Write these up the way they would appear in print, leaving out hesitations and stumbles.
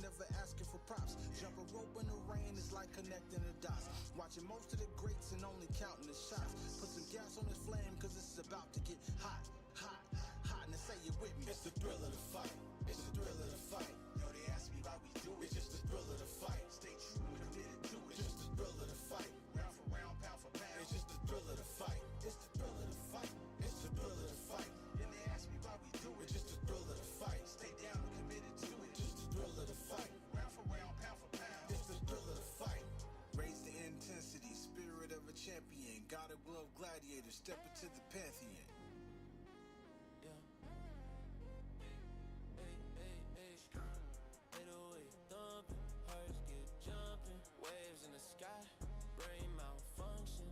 never asking for props. Jump a rope in the rain is like connecting the dots. Watching most of the greats and only counting the shots. Put some gas on this flame, cause it's about to get hot, hot, hot. Now say it with me. It's the thrill of the fight. It's the thrill of the fight. Yo, they ask me why we do it. It's just the thrill of the fight. Stay true and committed to it. It's just the thrill of the fight. Round for round, pound for pound. It's just the thrill of the fight. It's the thrill of the fight. It's the thrill of the fight. Then they ask me why we do it. It's just the thrill of the fight. Stay down and committed to it. Just the thrill of the fight. Round for round, pound for pound. It's the thrill of the fight. Raise the intensity, spirit of a champion. God of glove gladiator, step into the pantheon. Yeah. Hey, 808 thumping, hearts get jumping. Waves in the sky, brain malfunction.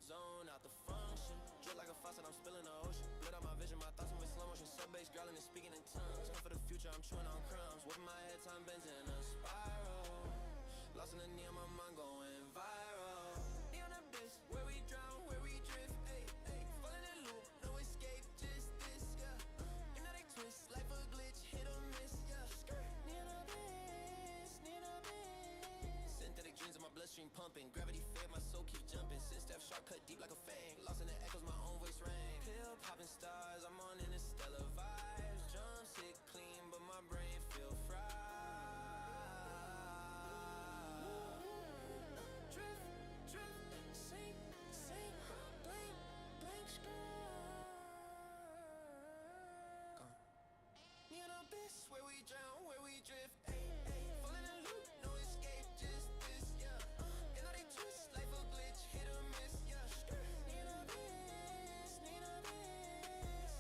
Zone out the function. Drip like a faucet, I'm spilling the ocean. Blood out my vision, my thoughts move in slow motion. Sub-bass growling and speaking in tongues. Come for the future, I'm chewing on crumbs. Whipping my head, time bends in a spiral. Lost in the neon, my mind going viral. Neon abyss, where we drown, where we drift. Ay, ay. Falling in loop, no escape, just this, yeah. Hypnotic twist, life a glitch, hit or miss, yeah. Neon abyss, neon abyss. Synthetic dreams in my bloodstream pumping. Gravity fed, my soul keep jumping. Six-step shortcut deep like a fang. Lost in the echoes, my own voice rang. Pill popping stars, I'm on interstellar vibes. Drums hit clean, but my brain feel fried. Where we drown, where we drift, ayy, ayy. Falling in a loop, no escape, just this, yeah. You know they twist, life a glitch, hit or miss, yeah. Need a this, need a this.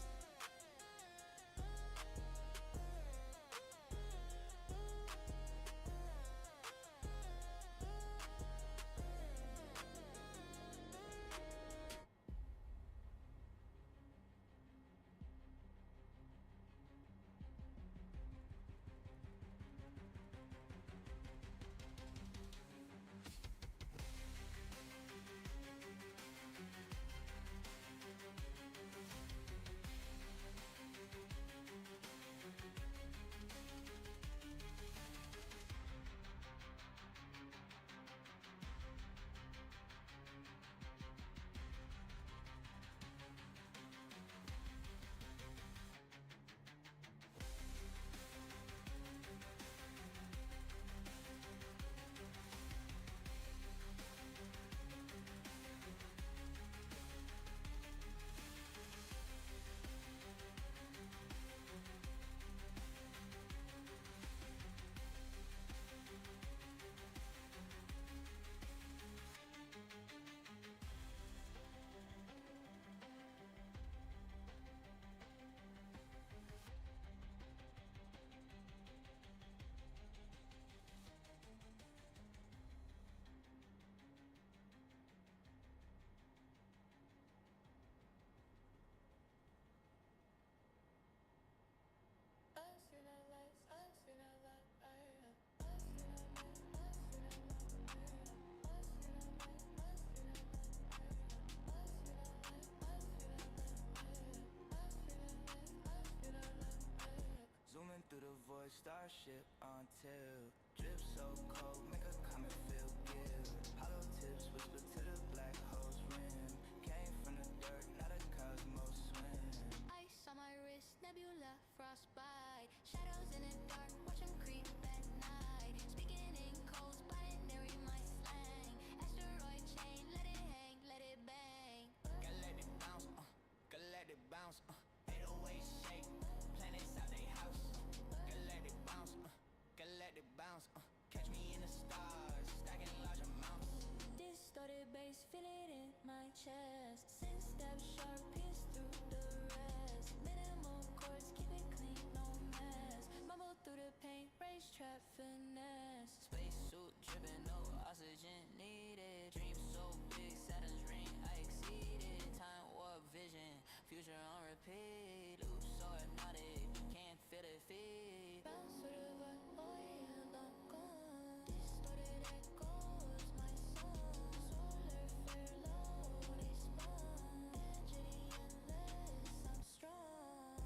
I see the lights, I see the light, I see the light, I see the light, I see the light, I see the light, I see the light, I see the light, I see the light, I see the light. Zooming through the void, starship on tilt. Drip so cold, make a comet feel guilt. Hollow tips whisper to the black hole's rim. Came from the dirt, not a cosmos swim. Ice on my wrist, nebula, frostbite. Shadows in the dark, watch them creep at night. Speaking in codes, binary, my slang. Asteroid chain, let it hang, let it bang. Gotta let it bounce, gotta let it bounce, 808 shake, planets out they house. Gotta let it bounce, gotta let it bounce, catch me in the stars, stacking large amounts. Distorted bass, feel it in my chest. Sense step sharp, pierce through the rest. Minimal chords, keep it clean, no mess. Mumble through the paint, racetrack finesse. Spacesuit dripping, no oxygen needed. Dream so big, Saturn's ring, I exceeded. Time warp vision, future on repeat. Loop so hypnotic, can't feel the feet. Bounce with the vibe, oh yeah, long gone. Distorted echoes, my song. Solar flare low, they spawn. Energy endless, I'm strong.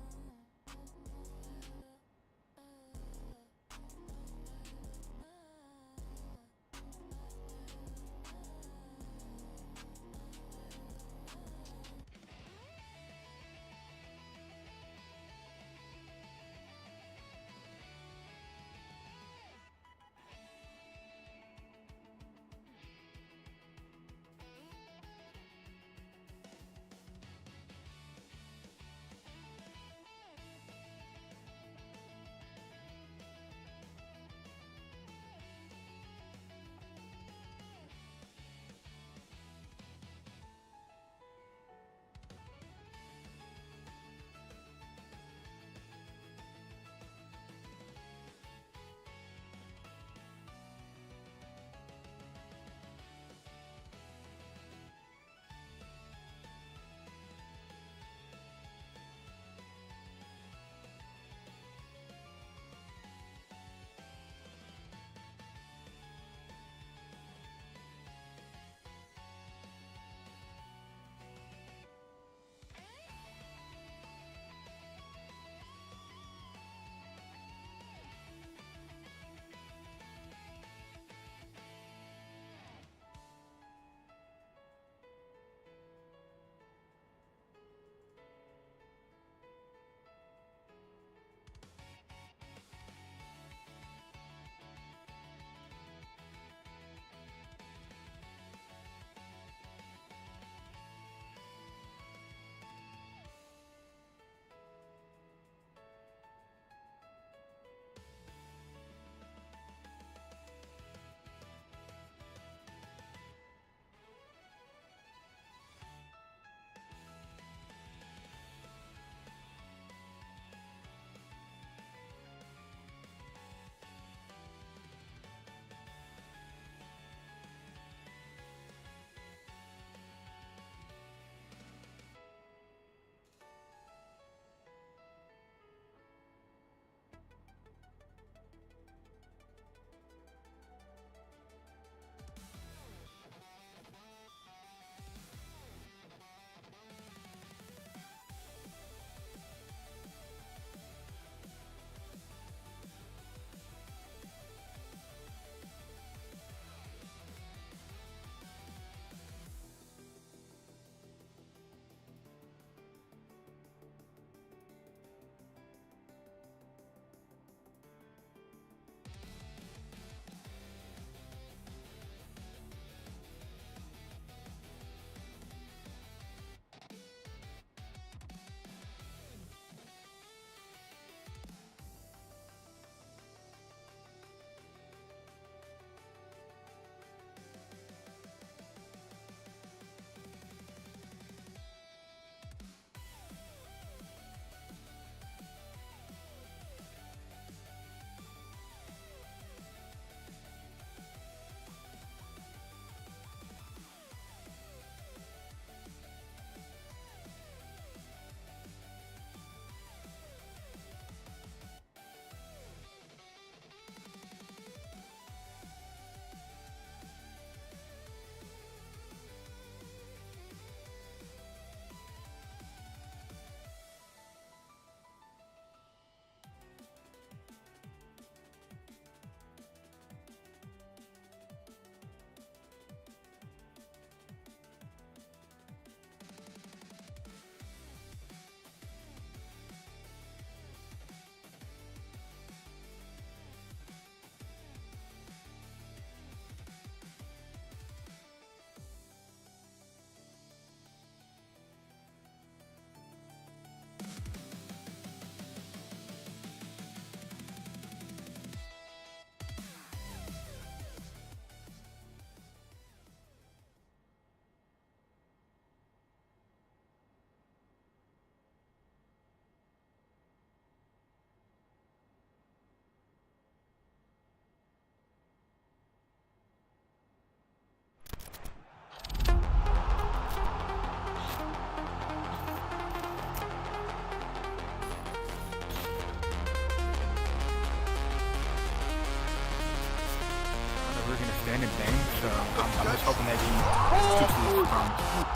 minute Bang, so I'm just hoping that he keeps his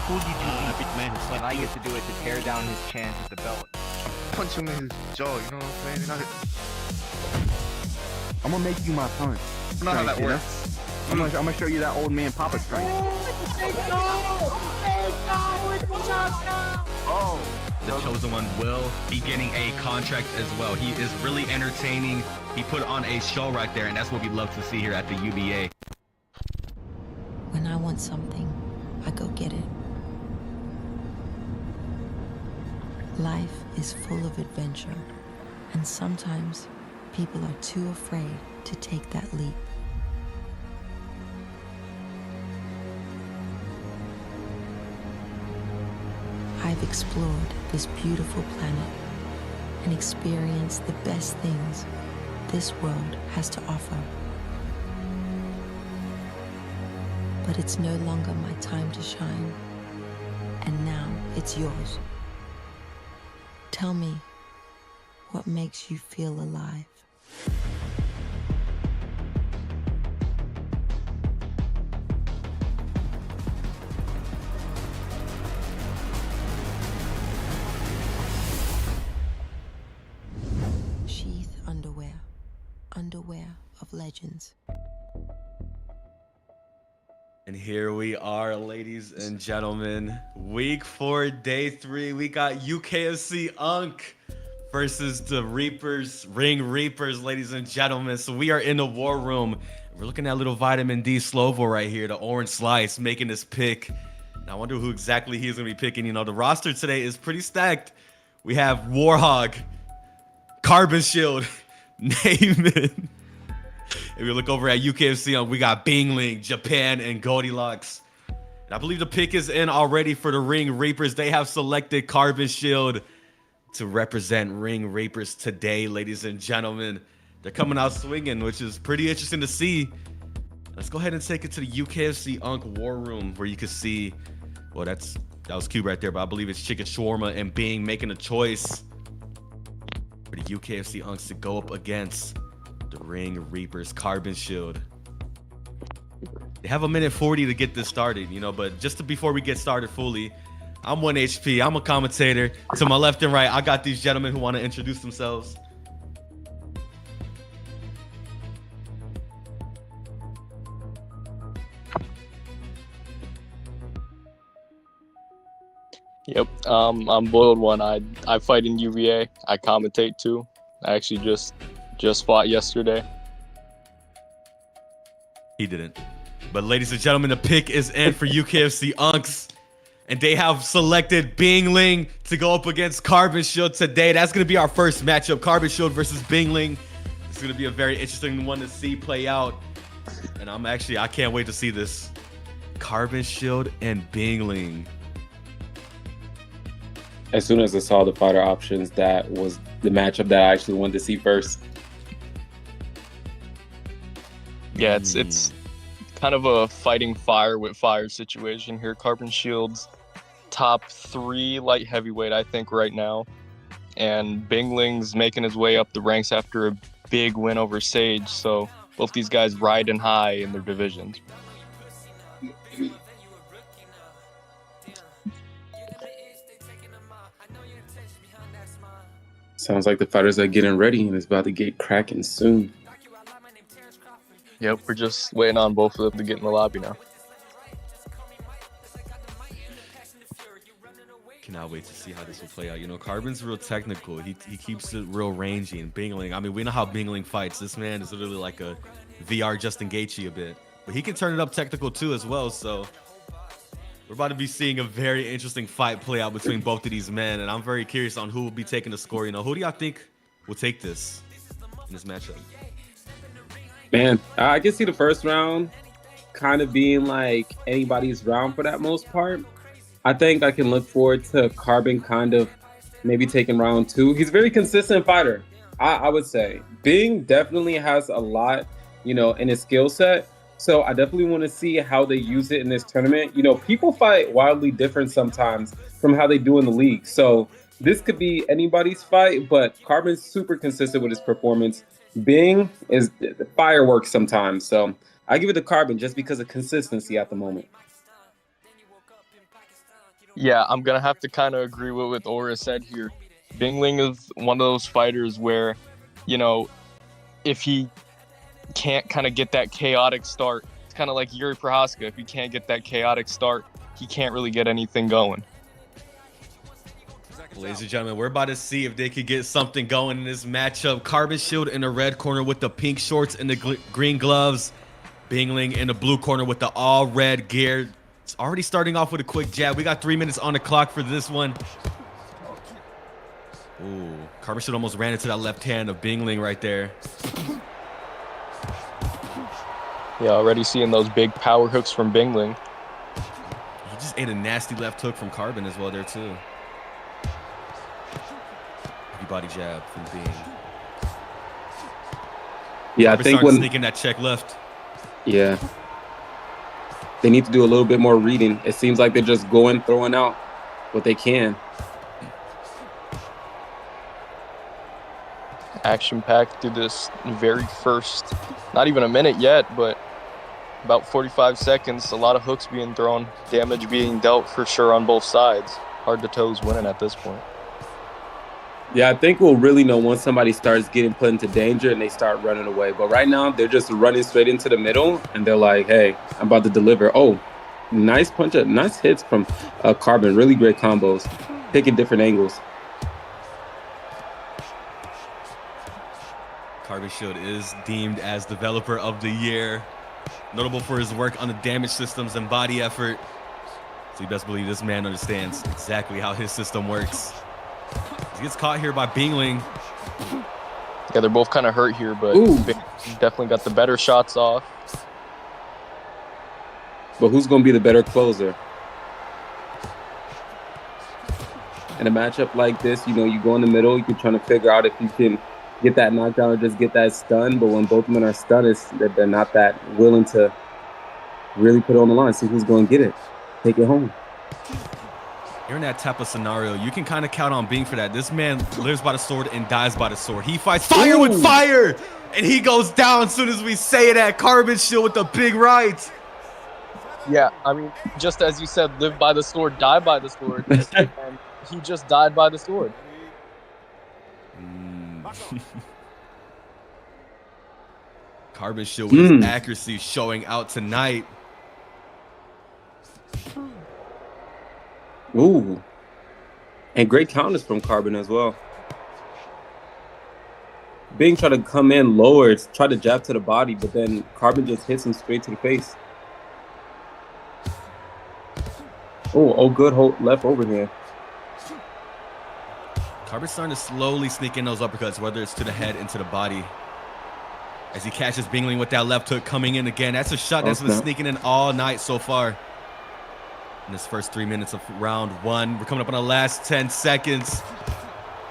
Who did you and I get to do it to tear down his chance at the belt? Punch him in his jaw, you know what I'm saying? I'm gonna make you my son. I know how that works. I'm gonna show you that old man Papa strength. Oh. The chosen one will be getting a contract as well. He is really entertaining. He put on a show right there, and that's what we love to see here at the UBA. When I want something, I go get it. Life is full of adventure, and sometimes people are too afraid to take that leap. I've explored this beautiful planet and experienced the best things this world has to offer. But it's no longer my time to shine, and now it's yours. Tell me, what makes you feel alive? Sheath underwear. Underwear of legends. And here we are, ladies and gentlemen. Week 4, day 3. We got UKFC Unk versus the Reapers, Ring Reapers, ladies and gentlemen. So we are in the war room. We're looking at little Vitamin D Slovo right here, the orange slice, making this pick. And I wonder who exactly he's going to be picking. You know, the roster today is pretty stacked. We have Warhog, Carbon Shield, Naaman. If we look over at UKFC, we got Bingling, Japan, and Goldilocks. And I believe the pick is in already for the Ring Reapers. They have selected Carbon Shield to represent Ring Reapers today, ladies and gentlemen. They're coming out swinging, which is pretty interesting to see. Let's go ahead and take it to the UKFC Unk War Room, where you can see, well, that was cute right there, but I believe it's Chicken Shawarma and Bing making a choice for the UKFC Unks to go up against the Ring Reapers Carbon Shield. They have 1:40 to get this started, you know, but just before we get started fully, I'm 1 HP. I'm a commentator. To my left and right, I got these gentlemen who want to introduce themselves. Yep, I'm Boiled One. I fight in UBA. I commentate too. I actually just fought yesterday. He didn't. But ladies and gentlemen, the pick is in for UKFC Unks. And they have selected Bingling to go up against Carbon Shield today. That's going to be our first matchup, Carbon Shield versus Bingling. It's going to be a very interesting one to see play out. And I can't wait to see this. Carbon Shield and Bingling. As soon as I saw the fighter options, that was the matchup that I actually wanted to see first. Yeah, it's kind of a fighting fire with fire situation here. Carbon Shield's top 3 light heavyweight, I think, right now. And Bingling's making his way up the ranks after a big win over Sage. So both these guys riding high in their divisions. Sounds like the fighters are getting ready and it's about to get cracking soon. Yep, we're just waiting on both of them to get in the lobby now. Cannot wait to see how this will play out. You know, Carbon's real technical. He keeps it real rangy. And Bingling, I mean, we know how Bingling fights. This man is literally like a VR Justin Gaethje a bit. But he can turn it up technical too as well. So we're about to be seeing a very interesting fight play out between both of these men. And I'm very curious on who will be taking the score. You know, who do y'all think will take this in this matchup? Man, I can see the first round kind of being like anybody's round for that most part. I think I can look forward to Carbon kind of maybe taking round 2. He's a very consistent fighter, I would say. Bing definitely has a lot, you know, in his skill set. So I definitely want to see how they use it in this tournament. You know, people fight wildly different sometimes from how they do in the league. So this could be anybody's fight, but Carbon's super consistent with his performance. Bing is fireworks sometimes. So I give it to Carbon just because of consistency at the moment. Yeah, I'm gonna have to kind of agree with what Aura said here. Bingling is one of those fighters where, you know, if he can't kind of get that chaotic start, it's kind of like Yuri Prohaska. If he can't get that chaotic start, he can't really get anything going. Ladies and gentlemen, we're about to see if they could get something going in this matchup. Carbon Shield in the red corner with the pink shorts and the green gloves. Bingling in the blue corner with the all red gear. It's already starting off with a quick jab. We got 3 minutes on the clock for this one. Ooh, Carbon Shield almost ran into that left hand of Bingling right there. Yeah, already seeing those big power hooks from Bingling. He just ate a nasty left hook from Carbon as well there too. Heavy body jab from Bing. Yeah, Carbon I think when sneaking that check left. Yeah. They need to do a little bit more reading. It seems like they're just going, throwing out what they can. Action-packed through this very first, not even a minute yet, but about 45 seconds. A lot of hooks being thrown, damage being dealt for sure on both sides. Hard to tell who's winning at this point. Yeah, I think we'll really know once somebody starts getting put into danger and they start running away. But right now, they're just running straight into the middle, and they're like, hey, I'm about to deliver. Oh, nice punch up, nice hits from Carbon. Really great combos, picking different angles. Carbon Shield is deemed as Developer of the Year. Notable for his work on the damage systems and body effort. So you best believe this man understands exactly how his system works. He gets caught here by Bingling. Yeah, they're both kind of hurt here, but Bing definitely got the better shots off. But who's going to be the better closer? In a matchup like this, you know, you go in the middle, you're trying to figure out if you can get that knockdown or just get that stun. But when both men are stunned, they're not that willing to really put it on the line, see who's going to get it, take it home. You're in that type of scenario. You can kind of count on Bing for that. This man lives by the sword and dies by the sword. He fights fire with fire, and he goes down as soon as we say that. Carbon Shield with the big right. Yeah, I mean, just as you said, live by the sword, die by the sword. And he just died by the sword. Carbon Shield with his accuracy showing out tonight. Ooh. And great counters from Carbon as well. Bing tried to come in lower, try to jab to the body, but then Carbon just hits him straight to the face. Oh, good hold left over here. Carbon's starting to slowly sneak in those uppercuts, whether it's to the head and to the body. As he catches Bingling with that left hook coming in again. That's a shot that's been sneaking in all night so far. In this first 3 minutes of round one, we're coming up on the last 10 seconds.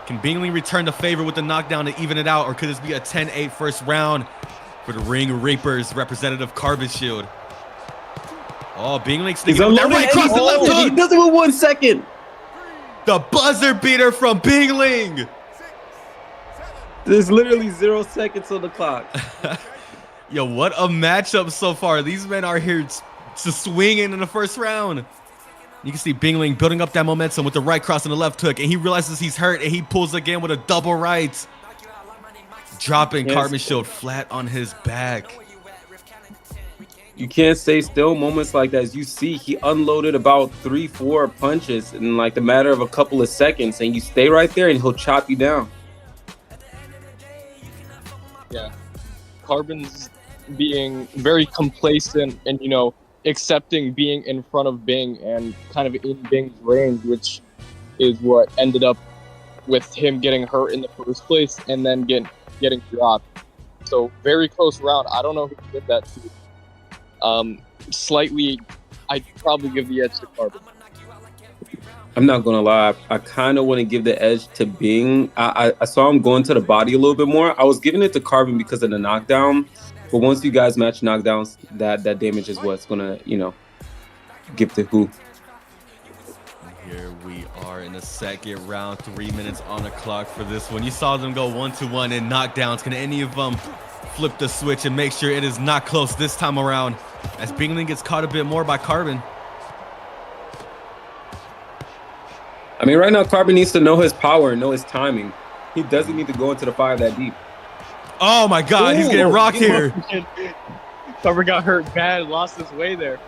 Can Bingling return the favor with the knockdown to even it out, or could this be a 10-8 first round for the Ring Reapers representative Carbon Shield? Oh, Bingling sneaking with that right across the left hook. He does it with 1 second. The buzzer beater from Bingling. There's literally 0 seconds on the clock. Yo, what a matchup so far. These men are here to swinging in the first round. You can see Bingling building up that momentum with the right cross and the left hook, and he realizes he's hurt, and he pulls again with a double right. Dropping Carbon Shield flat on his back. You can't stay still. Moments like that, as you see, he unloaded about 3-4 punches in like the matter of a couple of seconds, and you stay right there, and he'll chop you down. Yeah, Carbon's being very complacent and, you know, accepting being in front of Bing and kind of in Bing's range, which is what ended up with him getting hurt in the first place and then getting dropped. So very close round. I don't know who did that to. Slightly, I'd probably give the edge to Carbon. I'm not gonna lie, I kind of want to give the edge to Bing. I saw him going to the body a little bit more. I was giving it to Carbon because of the knockdown, but once you guys match knockdowns, that damage is what's gonna, you know, give to who. Here we are in the second round. 3 minutes on the clock for this one. You saw them go 1-1 in knockdowns. Can any of them flip the switch and make sure it is not close this time around as Bingling gets caught a bit more by Carbon? I mean, right now, Carbon needs to know his power and know his timing. He doesn't need to go into the fire that deep. Oh my God, he's getting rocked here. Carbon got hurt bad, lost his way there.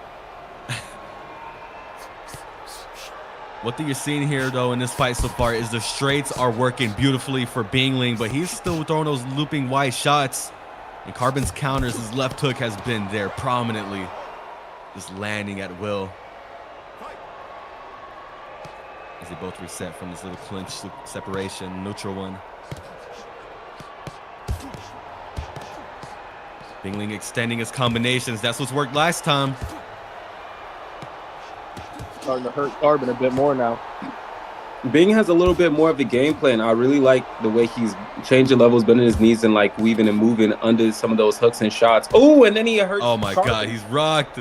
What you're seeing here, though, in this fight so far is the straights are working beautifully for Bingling, but he's still throwing those looping wide shots. And Carbon's counters, his left hook has been there prominently, just landing at will. As they both reset from this little clinch separation, neutral one. Bingling extending his combinations. That's what's worked last time. Starting to hurt Carbon a bit more now. Bing has a little bit more of the game plan. I really like the way he's changing levels, bending his knees and like weaving and moving under some of those hooks and shots. Oh, and then he hurt. Oh my God, he's rocked.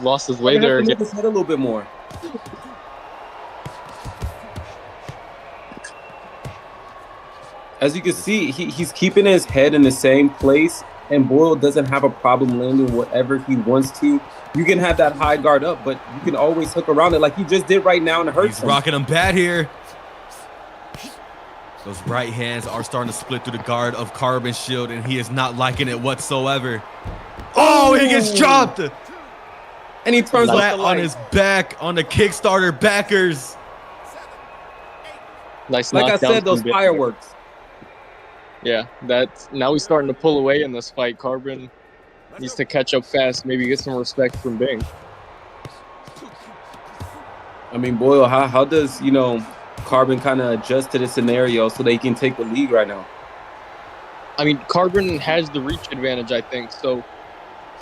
Lost his way there. Move his head a little bit more. As you can see, he's keeping his head in the same place, and Boyle doesn't have a problem landing whatever he wants to. You can have that high guard up, but you can always hook around it like he just did right now and hurt him. He's rocking him bad here. Those right hands are starting to split through the guard of Carbon Shield, and he is not liking it whatsoever. Oh, he gets dropped! And he turns flat on his back on the Kickstarter backers. Nice like I said, those fireworks. Yeah, now he's starting to pull away in this fight. Carbon needs to catch up fast, maybe get some respect from Bing. I mean, Boyle, how does, Carbon kind of adjust to the scenario so they can take the lead right now? I mean, Carbon has the reach advantage, I think, so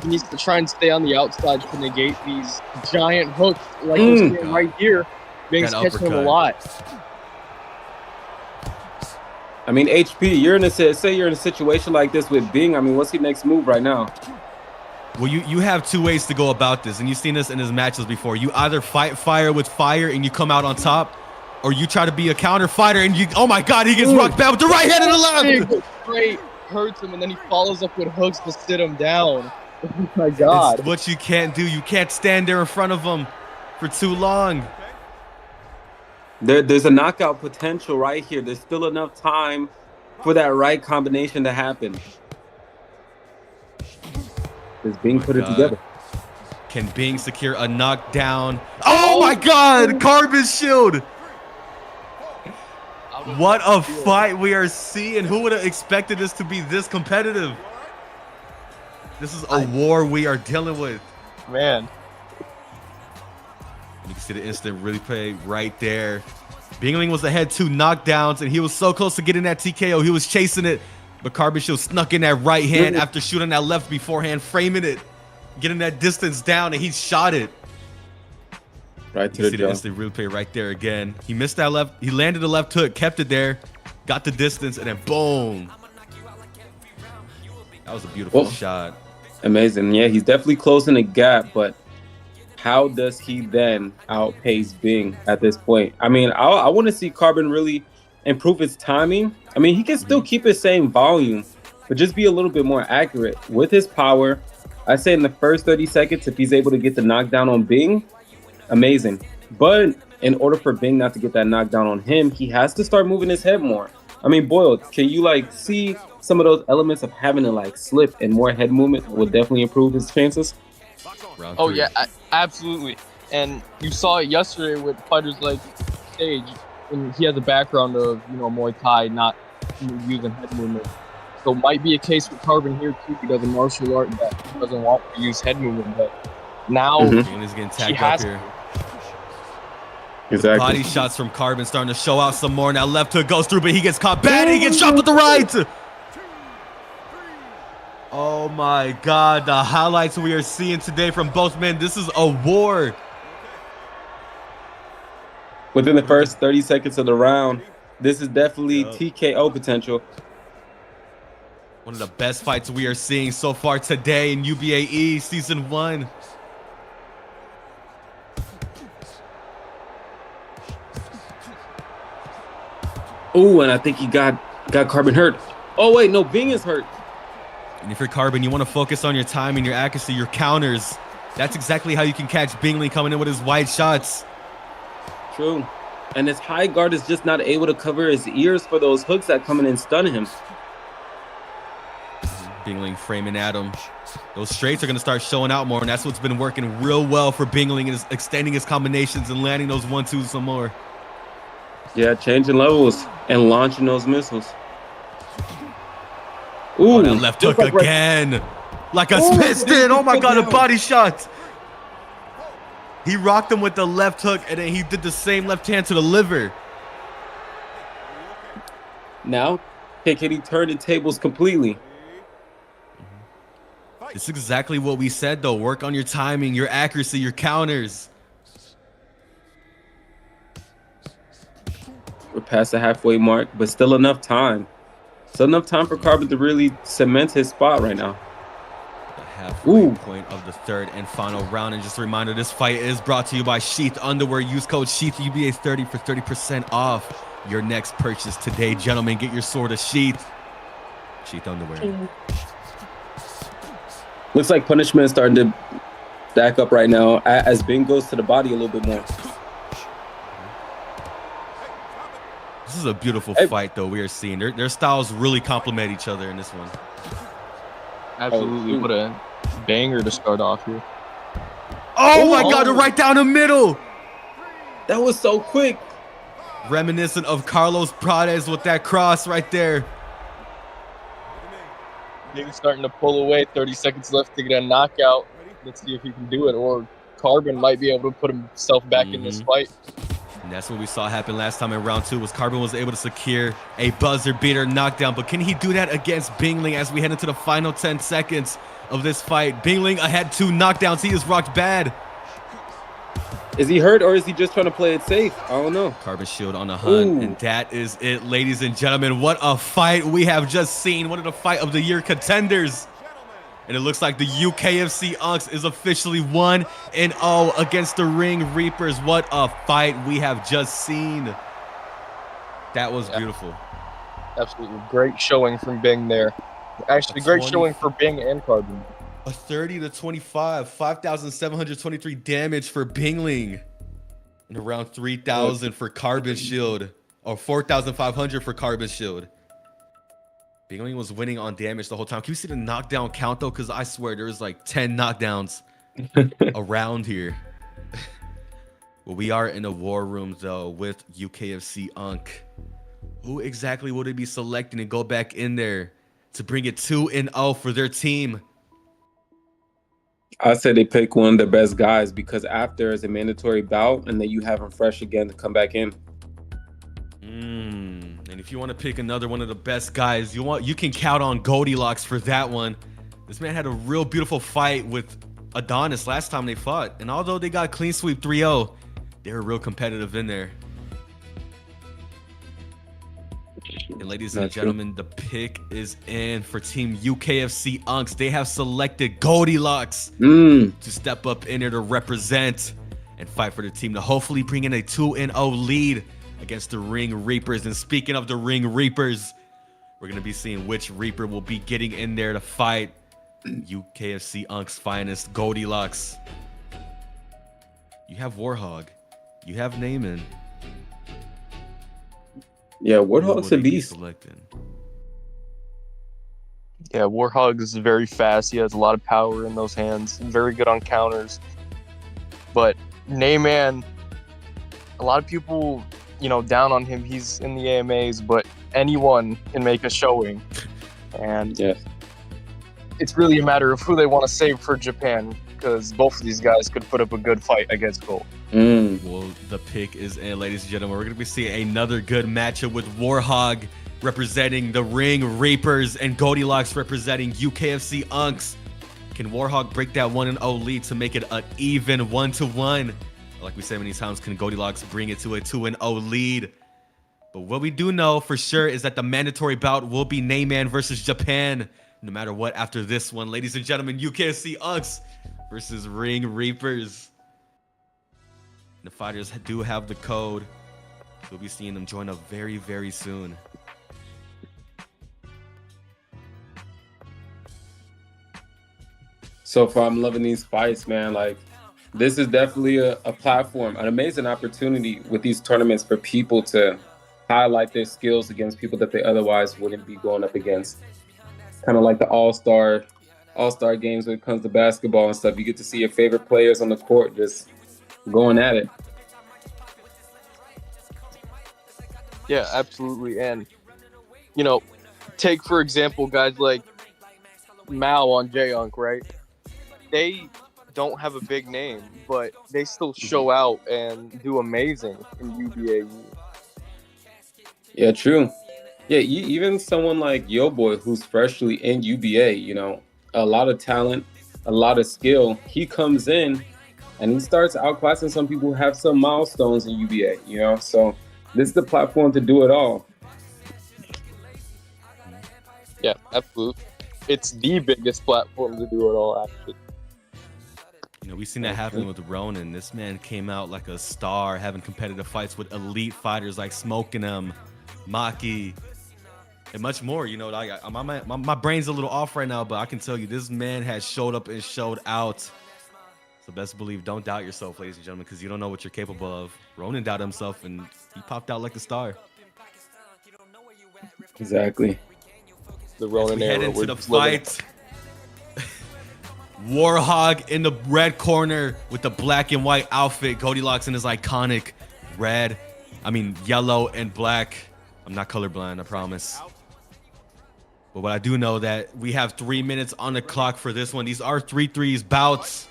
he needs to try and stay on the outside to negate these giant hooks like we're seeing right here. Bing's catching him a lot. I mean, HP, say you're in a situation like this with Bing. I mean, what's your next move right now? Well, you have two ways to go about this, and you've seen this in his matches before. You either fight fire with fire and you come out on top, or you try to be a counter fighter and you, oh my God, he gets rocked back with the right hand and the left. Straight hurts him, and then he follows up with hooks to sit him down. Oh my God. It's what you can't do. You can't stand there in front of him for too long. There's a knockout potential right here. There's still enough time for that right combination to happen. Does Bing put it together? Can Bing secure a knockdown? Oh my God! Carbon Shield! What a fight we are seeing. Who would have expected this to be this competitive? This is a war we are dealing with. Man. You can see the instant replay right there. Bingling was ahead 2 knockdowns, and he was so close to getting that TKO. He was chasing it, but Carbon Shield snuck in that right hand after shooting that left beforehand, framing it, getting that distance down, and he shot it. Right to the jaw. You see the instant replay right there again. He missed that left. He landed the left hook, kept it there, got the distance, and then boom. That was a beautiful shot. Amazing. Yeah, he's definitely closing the gap, but how does he then outpace Bing at this point? I mean, I want to see Carbon really improve his timing. I mean, he can still keep his same volume, but just be a little bit more accurate with his power. I say in the first 30 seconds, if he's able to get the knockdown on Bing, amazing. But in order for Bing not to get that knockdown on him, he has to start moving his head more. I mean, Boyle, can you see some of those elements of having to slip and more head movement will definitely improve his chances? Oh yeah, absolutely. And you saw it yesterday with fighters like Sage, and he has a background of Muay Thai, not using head movement. So it might be a case with Carbon here too. He does a martial art that doesn't want to use head movement, but now he's getting tagged up here. Exactly. Body shots from Carbon starting to show out some more. Now left hook goes through, but he gets caught bad. He gets dropped with the right. Oh my God, the highlights we are seeing today from both men. This is a war. Within the first 30 seconds of the round, this is definitely TKO potential. One of the best fights we are seeing so far today in UBAE Season 1. Oh, and I think he got Carbon hurt. Oh wait, no, Bing is hurt. And if you're Carbon, you want to focus on your timing, your accuracy, your counters. That's exactly how you can catch Bingley coming in with his wide shots. True. And his high guard is just not able to cover his ears for those hooks that come in and stun him. Bingling framing at him. Those straights are going to start showing out more, and that's what's been working real well for Bingling, is extending his combinations and landing those 1-2s some more. Yeah, changing levels and launching those missiles. Ooh, that left hook like again. Like a piston. Oh my God, a body shot. He rocked him with the left hook, and then he did the same left hand to the liver. Now, can he turn the tables completely? It's exactly what we said, though. Work on your timing, your accuracy, your counters. We're past the halfway mark, but still enough time. Still enough time for Carbon to really cement his spot right now. The halfway point of the third and final round. And just a reminder, this fight is brought to you by SHEATH Underwear. Use code SHEATH UBAE30 for 30% off your next purchase today. Gentlemen, get your sword of SHEATH. SHEATH Underwear. Looks like punishment is starting to stack up right now as Bing goes to the body a little bit more. This is a beautiful fight, though, we are seeing. Their styles really complement each other in this one. Absolutely. What a banger to start off here. Oh my God, right down the middle. That was so quick. Reminiscent of Carlos Prades with that cross right there. Bing's starting to pull away. 30 seconds left to get a knockout. Let's see if he can do it, or Carbon might be able to put himself back in this fight. And that's what we saw happen last time in round 2, was Carbon was able to secure a buzzer beater knockdown. But can he do that against Bingling as we head into the final 10 seconds of this fight? Bingling had 2 knockdowns. He is rocked bad. Is he hurt, or is he just trying to play it safe? I don't know. Carbon Shield on the hunt. And that is it, ladies and gentlemen. What a fight we have just seen. One of the fight of the year contenders. And it looks like the UKFC Unks is officially 1-0 against the Ring Reapers. What a fight we have just seen. That was beautiful. Absolutely great showing from Bing there. Actually, great showing for Bing and Carbon. A 30-25, 5,723 damage for Bingling. And around 3,000 for Carbon Shield. Or 4,500 for Carbon Shield. Bingling was winning on damage the whole time. Can you see the knockdown count, though? Because I swear there was like 10 knockdowns around here. Well, we are in a war room, though, with UKFC Unk. Who exactly would they be selecting and go back in there to bring it 2-0 for their team? I say they pick one of their best guys, because after is a mandatory bout, and then you have him fresh again to come back in. And if you want to pick another one of the best guys, you can count on Goldilocks for that one. This man had a real beautiful fight with Adonis last time they fought. And although they got clean sweep 3-0, they were real competitive in there. And ladies and gentlemen, the pick is in for Team UKFC Unks. They have selected Goldilocks to step up in there to represent and fight for the team to hopefully bring in a 2-0 lead against the Ring Reapers. And speaking of the Ring Reapers, we're going to be seeing which Reaper will be getting in there to fight UKFC Unk's finest, Goldilocks. You have Warhog. You have Naaman. Yeah, Warhog's a beast. Yeah, Warhog is very fast. He has a lot of power in those hands. Very good on counters. But Naaman, a lot of people, down on him. He's in the AMAs, but anyone can make a showing. And it's really a matter of who they want to save for Japan, because both of these guys could put up a good fight against Gold. Well, the pick is in, ladies and gentlemen. We're going to be seeing another good matchup with Warhog representing the Ring Reapers and Goldilocks representing UKFC Unks. Can Warhog break that 1-0 lead to make it an even 1-1? Like we said many times, can Goldilocks bring it to a 2-0 lead? But what we do know for sure is that the mandatory bout will be Naaman versus Japan, no matter what after this one. Ladies and gentlemen, UKFC Unks versus Ring Reapers. The fighters do have the code We'll be seeing them join up very, very soon. So far, I'm loving these fights, man. Like, this is definitely a platform, an amazing opportunity with these tournaments for people to highlight their skills against people that they otherwise wouldn't be going up against. Kind of like the all-star games when it comes to basketball and stuff. You get to see your favorite players on the court just going at it. Yeah, absolutely. And, you know, take, for example, guys like Mao on J-Unk, right? They don't have a big name, but they still show out and do amazing in UBAE. Yeah, true. Yeah, even someone like Yo Boy, who's freshly in UBA, you know, a lot of talent, a lot of skill. He comes in and he starts outclassing some people who have some milestones in UBA, you know? So this is the platform to do it all. Yeah, absolutely. It's the biggest platform to do it all, actually. You know, we've seen that happen with Ronan. This man came out like a star, having competitive fights with elite fighters like Smoking Him, Maki, and much more. You know, like my brain's a little off right now, but I can tell you this man has showed up and showed out. So best believe, don't doubt yourself, ladies and gentlemen, because you don't know what you're capable of. Ronan doubted himself, and he popped out like a star. Exactly. The Ronan As we head era, into the fight. Warhog in the red corner with the black and white outfit. Goldilocks in his iconic yellow and black. I'm not colorblind, I promise. But what I do know that we have 3 minutes on the clock for this one. These are 3-3 bouts.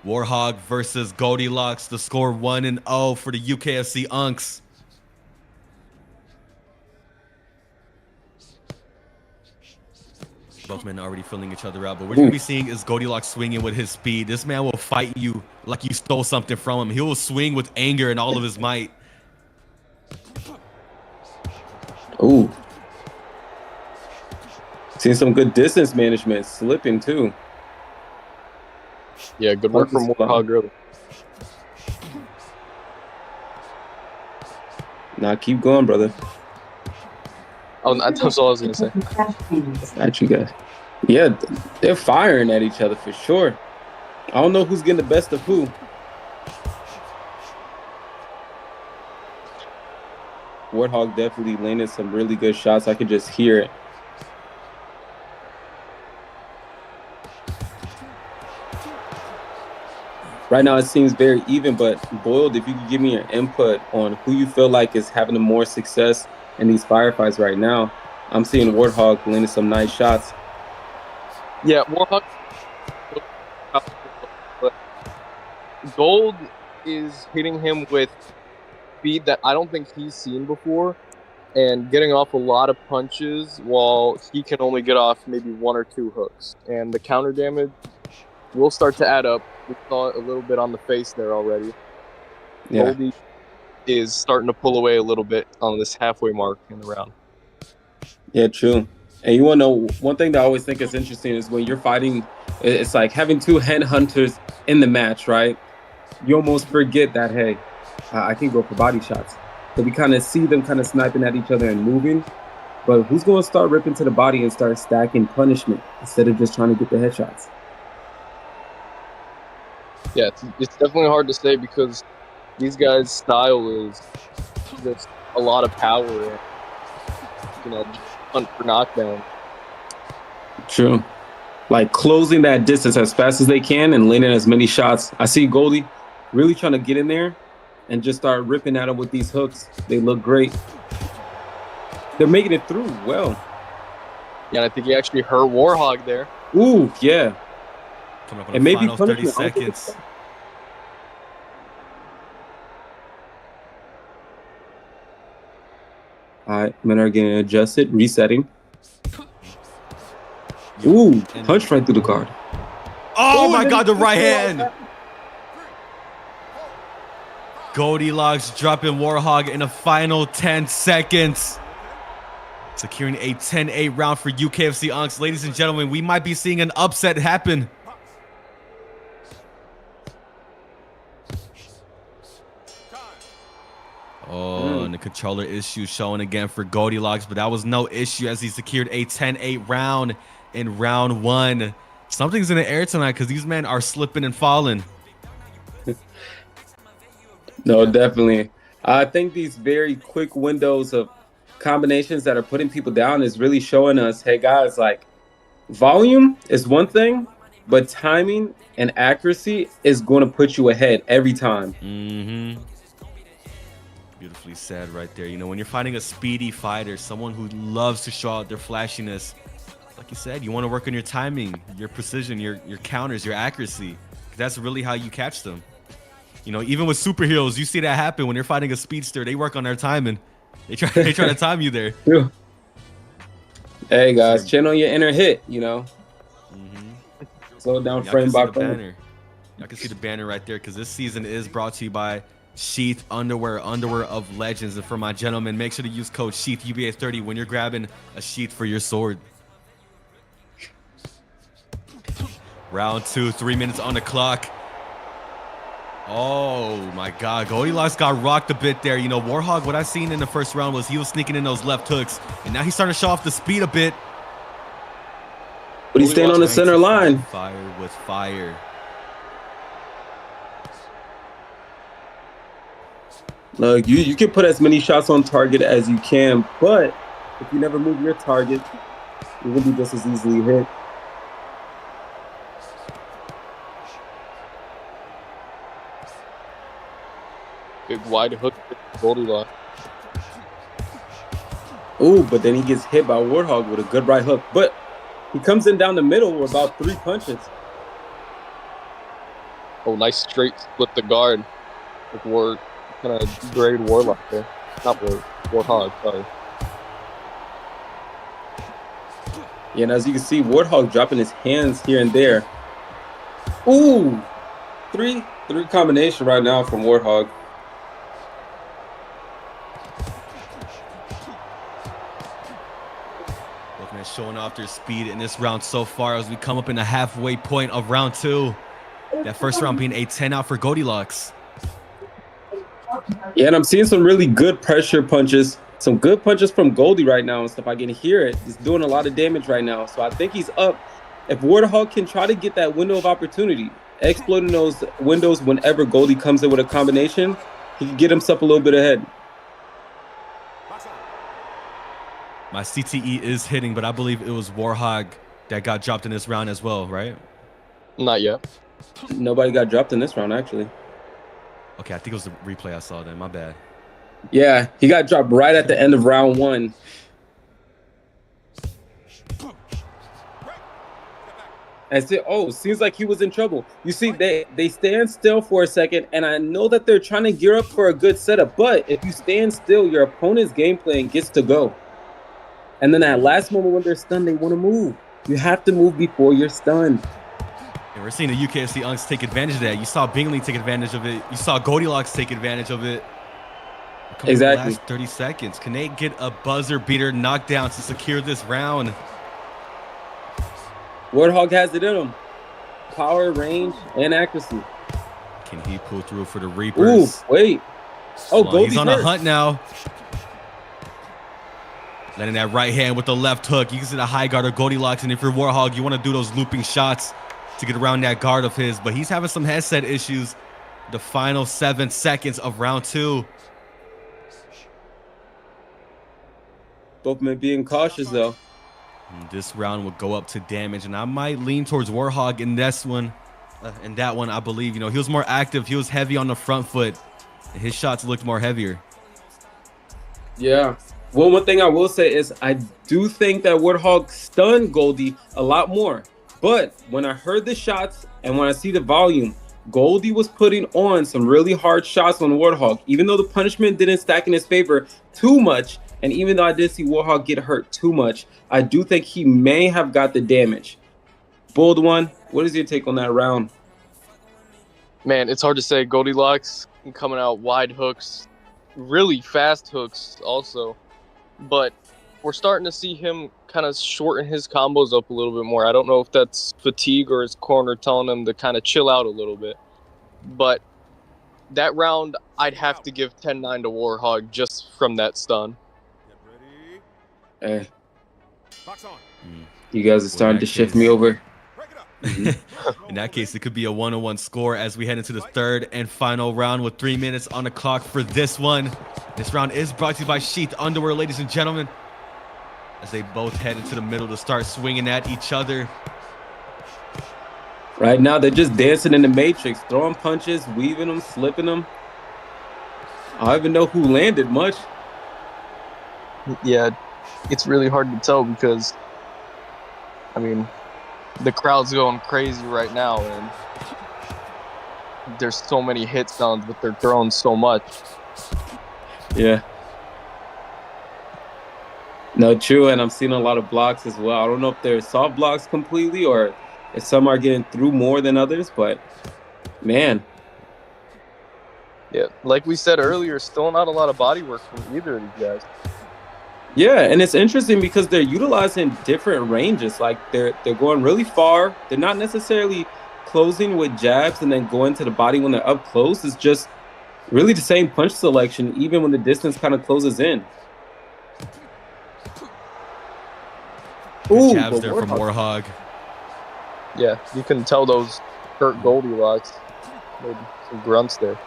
Warhog versus Goldilocks. The score 1-0 for the UKFC Unks. Both men are already filling each other out, but what we're going to be seeing is Goldilocks swinging with his speed. This man will fight you like you stole something from him. He will swing with anger and all of his might. Ooh. Seeing some good distance management, slipping too. Yeah, good work from Warhog early. Nah, keep going, brother. Oh, that's all I was going to say. Got you guys. Yeah, they're firing at each other for sure. I don't know who's getting the best of who. Warthog definitely landed some really good shots. I could just hear it. Right now it seems very even, but Boiled, if you could give me your input on who you feel like is having the more success in these firefights right now. I'm seeing Warthog landing some nice shots. Yeah, Warhog. Gold is hitting him with speed that I don't think he's seen before, and getting off a lot of punches while he can only get off maybe 1 or 2 hooks. And the counter damage will start to add up. We saw it a little bit on the face there already. Yeah. Goldie is starting to pull away a little bit on this halfway mark in the round. Yeah, true. And you want to know, one thing that I always think is interesting is when you're fighting, it's like having 2 headhunters in the match, right? You almost forget that, hey, I can go for body shots. So we kind of see them kind of sniping at each other and moving. But who's going to start ripping to the body and start stacking punishment instead of just trying to get the headshots? Yeah, it's definitely hard to say because these guys' style is just a lot of power and, hunt for knockdown. True. Like closing that distance as fast as they can and landing as many shots. I see Goldie really trying to get in there and just start ripping at them with these hooks. They look great. They're making it through well. Yeah, and I think he actually hurt Warhog there. Ooh, yeah. Coming up on the final 30 seconds. All right, men are getting adjusted, resetting. Ooh, punch right through the guard. Oh my God, the right hand. Goldilocks dropping Warhog in the final 10 seconds. Securing a 10-8 round for UKFC Unks. Ladies and gentlemen, we might be seeing an upset happen. Oh, and the controller issue showing again for Goldilocks, but that was no issue as he secured a 10-8 round in round 1. Something's in the air tonight because these men are slipping and falling. No, definitely. I think these very quick windows of combinations that are putting people down is really showing us, hey guys, like volume is one thing, but timing and accuracy is going to put you ahead every time. Mm-hmm. Beautifully said right there. You know, when you're fighting a speedy fighter, someone who loves to show out their flashiness, like you said, you want to work on your timing, your precision, your counters, your accuracy. That's really how you catch them. You know, even with superheroes, you see that happen when they're fighting a speedster. They work on their timing. They try to time you there. Hey guys, channel your inner hit. You know, slow down frame by frame. Y'all can see the banner right there because this season is brought to you by SHEATH underwear of legends. And for my gentlemen, make sure to use code SHEATH UBAE30 when you're grabbing a sheath for your sword. Round 2, 3 minutes on the clock. Oh my God, Goldilocks got rocked a bit there. You know, Warhog, what I seen in the first round was he was sneaking in those left hooks, and now he's starting to show off the speed a bit. But he's staying on the center line. Fire with fire. Look, you can put as many shots on target as you can, but if you never move your target, you're gonna be just as easily hit. Big wide hook, Goldilocks. Ooh, but then he gets hit by Warthog with a good right hook. But he comes in down the middle with about 3 punches. Oh, nice straight split the guard. Like War, kind of grade Warlock there. Not Warthog, sorry. Yeah, and as you can see, Warthog dropping his hands here and there. Ooh, three combination right now from Warthog. Showing off their speed in this round so far as we come up in the halfway point of round 2. That first round being a 10-out for Goldilocks. Yeah, and I'm seeing some really good pressure punches. Some good punches from Goldie right now and stuff. I can hear it. He's doing a lot of damage right now. So I think he's up. If Warthog can try to get that window of opportunity, exploiting those windows whenever Goldie comes in with a combination, he can get himself a little bit ahead. My CTE is hitting, but I believe it was Warhog that got dropped in this round as well, right? Not yet. Nobody got dropped in this round, actually. Okay, I think it was the replay I saw then. My bad. Yeah, he got dropped right at the end of round 1. As it, seems like he was in trouble. You see, they stand still for a second, and I know that they're trying to gear up for a good setup, but if you stand still, your opponent's game plan gets to go. And then at last moment when they're stunned, they want to move. You have to move before you're stunned. And we're seeing the UKFC Unks take advantage of that. You saw Bingley take advantage of it. You saw Goldilocks take advantage of it. Exactly. The last 30 seconds. Can they get a buzzer beater knockdown to secure this round? Warthog has it in him. Power, range, and accuracy. Can he pull through for the Reapers? Ooh, wait. Oh, Goldie's he's on a hunt now. Letting that right hand with the left hook. You can see the high guard of Goldilocks. And if you're Warhog, you want to do those looping shots to get around that guard of his. But he's having some headset issues. The final 7 seconds of round 2. Both men being cautious, though. And this round will go up to damage. And I might lean towards Warhog in this one. In that one, I believe. You know, he was more active. He was heavy on the front foot. And his shots looked more heavier. Yeah. Well, one thing I will say is I do think that Warthog stunned Goldie a lot more. But when I heard the shots and when I see the volume, Goldie was putting on some really hard shots on Warthog. Even though the punishment didn't stack in his favor too much, and even though I did see Warthog get hurt too much, I do think he may have got the damage. Bold One, what is your take on that round? Man, it's hard to say. Goldilocks coming out wide hooks, really fast hooks also. But we're starting to see him kind of shorten his combos up a little bit more. I don't know if that's fatigue or his corner telling him to kind of chill out a little bit. But that round, I'd have to give 10-9 to Warhog just from that stun. Hey. You guys are starting to shift me over. In that case, it could be a 1-1 score as we head into the third and final round with 3 minutes on the clock for this one. This round is brought to you by SHEATH Underwear, ladies and gentlemen, as they both head into the middle to start swinging at each other. Right now, they're just dancing in the Matrix, throwing punches, weaving them, slipping them. I don't even know who landed much. Yeah, it's really hard to tell because, I mean, the crowd's going crazy right now, and there's so many hit sounds, but they're throwing so much. Yeah. No, true, and I'm seeing a lot of blocks as well. I don't know if they're soft blocks completely or if some are getting through more than others, but man. Yeah, like we said earlier, still not a lot of body work from either of these guys. Yeah, and it's interesting because they're utilizing different ranges. Like they're going really far. They're not necessarily closing with jabs and then going to the body when they're up close. It's just really the same punch selection, even when the distance kind of closes in. Ooh, jabs there from Warhog. Yeah, you can tell those hurt Goldilocks. Maybe some grunts there.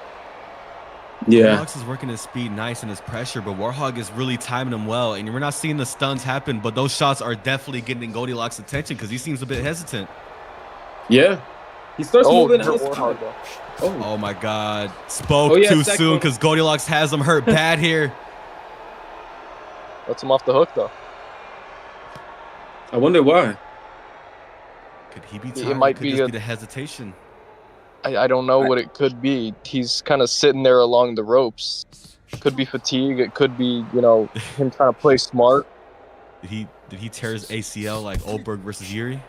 Yeah. Goldilocks is working his speed nice and his pressure, but Warhog is really timing him well. And we're not seeing the stuns happen, but those shots are definitely getting Goldilocks' attention because he seems a bit hesitant. Yeah. He starts moving Warhog, oh my God. Spoke too soon because Goldilocks has him hurt bad here. Lets him off the hook, though. I wonder why. Could he be tired? It might could be just be the hesitation. I don't know what it could be. He's kind of sitting there along the ropes. It could be fatigue. It could be, you know, him trying to play smart. Did he tear his ACL like Oldberg versus Yuri?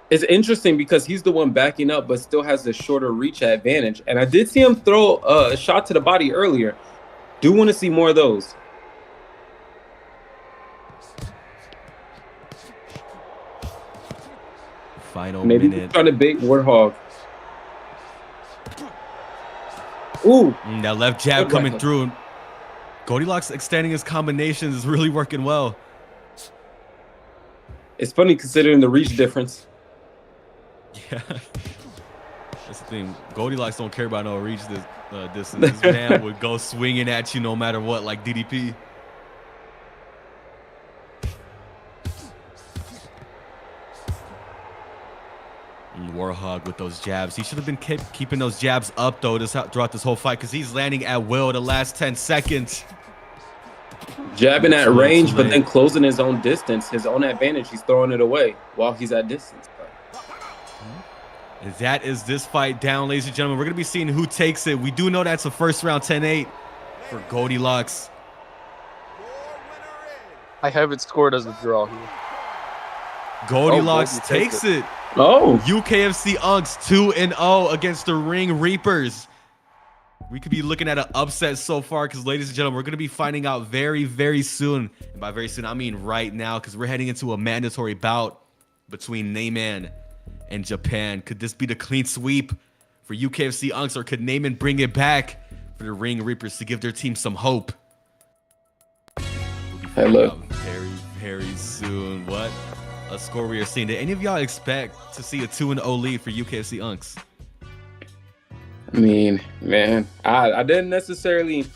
It's interesting because he's the one backing up, but still has the shorter reach advantage. And I did see him throw a shot to the body earlier. Do want to see more of those. Final Maybe minute. Trying to bait Warhog. Ooh. That left jab coming through. Goldilocks extending his combinations is really working well. It's funny considering the reach difference. Yeah. That's the thing. Goldilocks don't care about no reach distance. This man would go swinging at you no matter what, like DDP. Warhog with those jabs. He should have been keeping those jabs up, though, throughout this whole fight because he's landing at will the last 10 seconds. Jabbing at range, but then closing his own distance, his own advantage. He's throwing it away while he's at distance. And that is this fight down, ladies and gentlemen. We're going to be seeing who takes it. We do know that's a first round 10-8 for Goldilocks. I have it scored as a draw here. Goldilocks takes it. Oh. UKFC Unks 2-0 against the Ring Reapers. We could be looking at an upset so far because, ladies and gentlemen, we're going to be finding out very, very soon. And by very soon, I mean right now because we're heading into a mandatory bout between Neyman and Japan. Could this be the clean sweep for UKFC Unks, or could Neyman bring it back for the Ring Reapers to give their team some hope? We'll be finding out very, very soon. What a score we are seeing. Did any of y'all expect to see a 2-0 lead for UKFC Unks? I mean, man, I didn't necessarily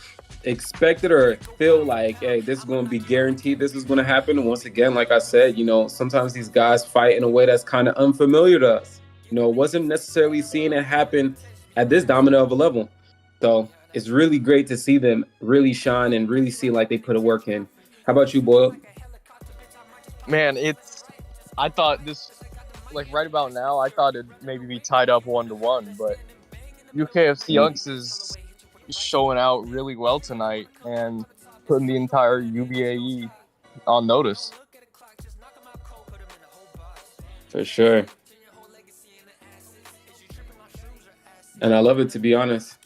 expect it or feel like, hey, this is going to be guaranteed. This is going to happen. And once again, like I said, you know, sometimes these guys fight in a way that's kind of unfamiliar to us. You know, wasn't necessarily seeing it happen at this dominant of a level. So it's really great to see them really shine and really see like they put a work in. How about you, Boyle? Man, I thought this, like right about now, I thought it'd maybe be tied up 1-1, but UKFC Unks is showing out really well tonight and putting the entire UBAE on notice. For sure. And I love it, to be honest.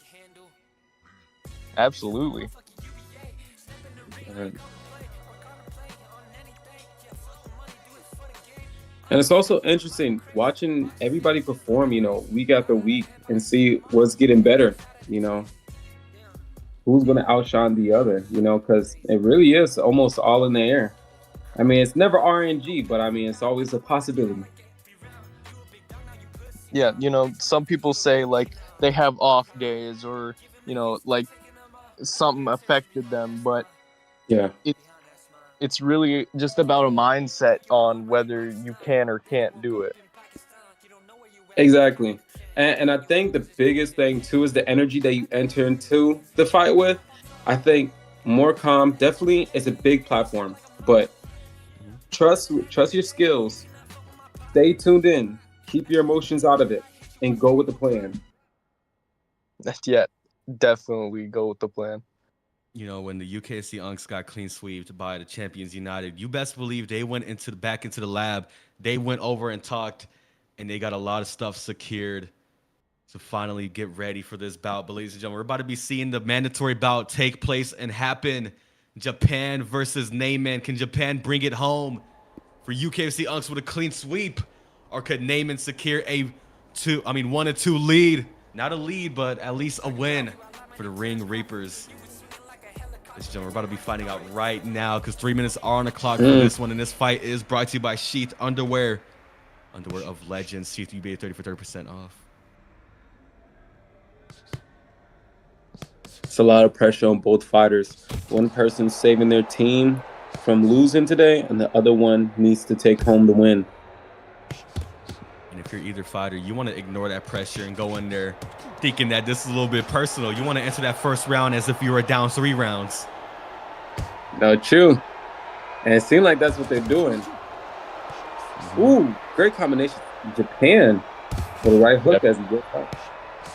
Absolutely. And it's also interesting watching everybody perform, week after week and see what's getting better, you know, who's going to outshine the other, because it really is almost all in the air. I mean, it's never RNG, but I mean, it's always a possibility. Yeah, some people say like they have off days or, like something affected them, but Yeah, it's really just about a mindset on whether you can or can't do it. exactly. And I think the biggest thing too is the energy that you enter into the fight with. I think more calm definitely is a big platform, but trust your skills. Stay tuned in. Keep your emotions out of it, and go with the plan. Yeah, definitely go with the plan. When the UKFC Unks got clean swept by the Champions United, you best believe they went back into the lab. They went over and talked, and they got a lot of stuff secured to finally get ready for this bout. But ladies and gentlemen, we're about to be seeing the mandatory bout take place and happen. Japan versus Neyman. Can Japan bring it home for UKFC Unks with a clean sweep? Or could Neyman secure a 1-2 lead? Not a lead, but at least a win for the Ring Reapers. Ladies and gentlemen, we're about to be finding out right now because 3 minutes are on the clock for this one. And this fight is brought to you by SHEATH Underwear. Underwear of legends. SHEATH UBAE 30 for 30% off. It's a lot of pressure on both fighters. One person saving their team from losing today, and the other one needs to take home the win. And if you're either fighter, you want to ignore that pressure and go in there thinking that this is a little bit personal. You want to enter that first round as if you were down 3 rounds. No, true. And it seemed like that's what they're doing. Ooh, great combination. Japan for the right hook as he gets out.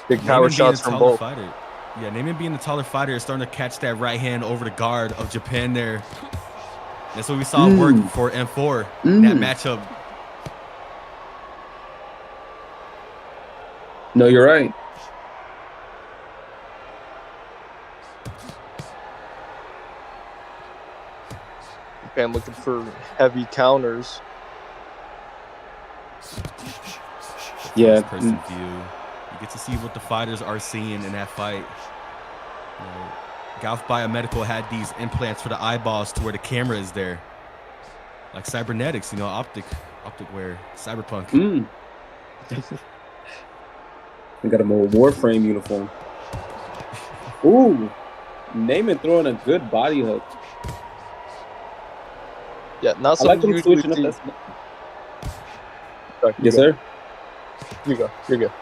Big power shots from both. Fighter. Yeah, Neyman being the taller fighter is starting to catch that right hand over the guard of Japan there. That's what we saw work for M4 in that matchup. No, you're right. Japan looking for heavy counters. Yeah. First person view. You get to see what the fighters are seeing in that fight. Golf Biomedical had these implants for the eyeballs to where the camera is there. Like cybernetics, optic wear, cyberpunk. We got him a Warframe uniform. Ooh, Neyman throwing a good body hook. Yeah, not I like something him switching up. Yes, sir. You go. You're good.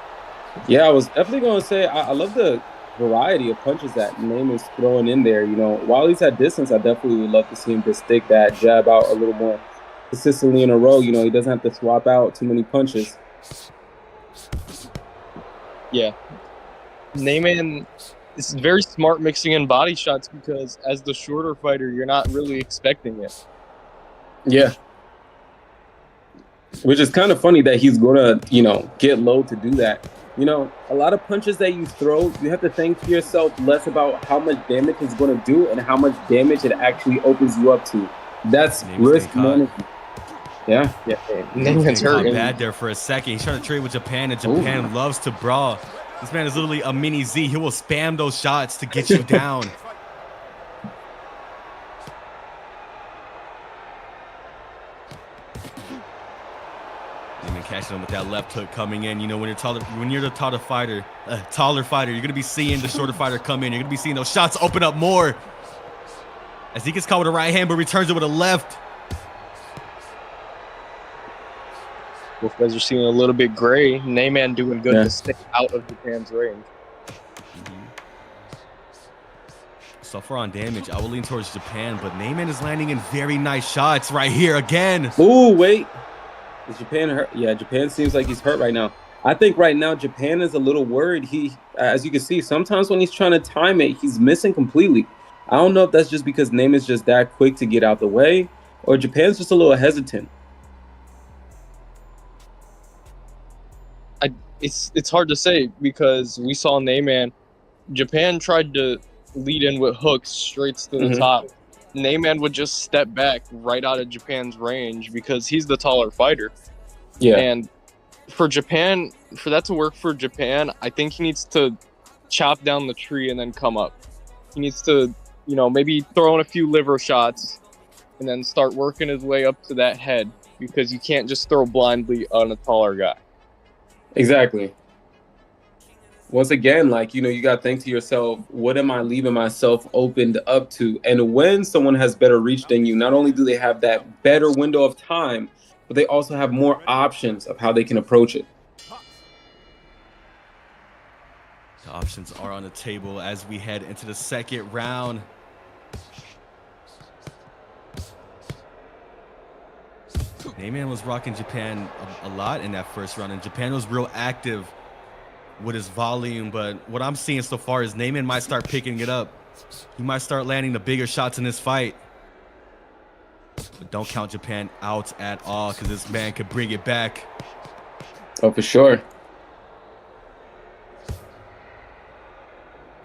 Yeah, I was definitely going to say I love the variety of punches that Neyman's throwing in there. While he's at distance, I definitely would love to see him just stick that jab out a little more consistently in a row. He doesn't have to swap out too many punches. Yeah. Neyman is very smart mixing in body shots because as the shorter fighter, you're not really expecting it. Yeah. Which is kind of funny that he's going to, get low to do that. A lot of punches that you throw, you have to think to yourself less about how much damage it's going to do and how much damage it actually opens you up to. That's risk management. Yeah. Neyman's hurt. Bad there for a second. He's trying to trade with Japan, and Japan loves to brawl. This man is literally a mini Z. He will spam those shots to get you down. Neyman catching him with that left hook coming in. When you're the taller fighter, you're gonna be seeing the shorter fighter come in. You're gonna be seeing those shots open up more. As he gets caught with a right hand, but returns it with a left. Both guys are seeing a little bit gray. Neyman doing good to stay out of Japan's range. So far on damage, I will lean towards Japan, but Neyman is landing in very nice shots right here again. Ooh, wait. Is Japan hurt? Yeah, Japan seems like he's hurt right now. I think right now Japan is a little worried. As you can see, sometimes when he's trying to time it, he's missing completely. I don't know if that's just because Neyman's just that quick to get out the way, or Japan's just a little hesitant. It's hard to say because we saw Neyman. Japan tried to lead in with hooks straight to the top. Neyman would just step back right out of Japan's range because he's the taller fighter. Yeah. And for Japan, for that to work for Japan, I think he needs to chop down the tree and then come up. He needs to, maybe throw in a few liver shots and then start working his way up to that head, because you can't just throw blindly on a taller guy. Exactly. Once again, like, you got to think to yourself, what am I leaving myself opened up to? And when someone has better reach than you, not only do they have that better window of time, but they also have more options of how they can approach it. The options are on the table as we head into the second round. Neyman was rocking Japan a lot in that first round, and Japan was real active with his volume, but what I'm seeing so far is Neyman might start picking it up. He might start landing the bigger shots in this fight. But don't count Japan out at all, because this man could bring it back. Oh, for sure.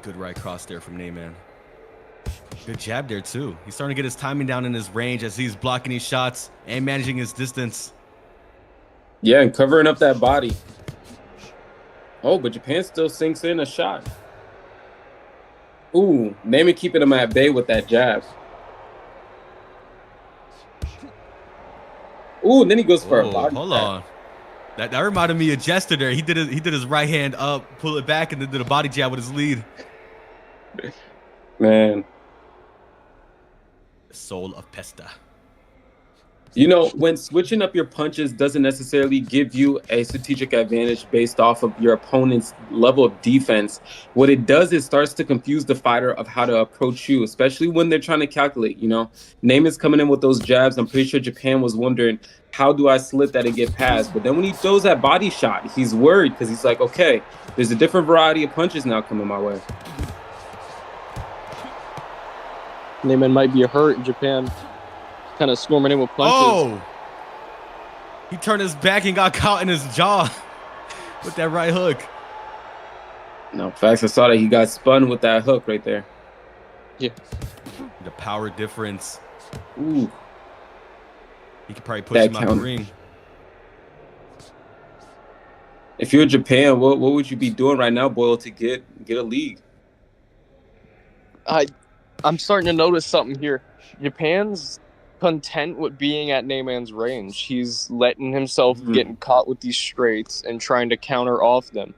Good right cross there from Neyman. Good jab there too. He's starting to get his timing down in his range as he's blocking these shots and managing his distance. Yeah, and covering up that body. Oh, but Japan still sinks in a shot. Ooh, Neyman keeping him at bay with that jab. Ooh, and then he goes for a body. Hold on. That reminded me of Jester there. He did his right hand up, pull it back, and then did a body jab with his lead. Man. Soul of Pesta. When switching up your punches doesn't necessarily give you a strategic advantage based off of your opponent's level of defense, what it does is starts to confuse the fighter of how to approach you, especially when they're trying to calculate. Neyman's coming in with those jabs. I'm pretty sure Japan was wondering, how do I slip that and get past? But then when he throws that body shot, he's worried, because he's like, okay, there's a different variety of punches now coming my way. Neyman might be hurt in Japan. Kind of swarming in with punches. Oh! He turned his back and got caught in his jaw with that right hook. No, facts. I saw that he got spun with that hook right there. Yeah. The power difference. Ooh. He could probably push him out the ring. If you're Japan, what would you be doing right now, Boyle, to get a lead? I'm starting to notice something here. Japan's content with being at Neyman's range. He's letting himself getting caught with these straights and trying to counter off them.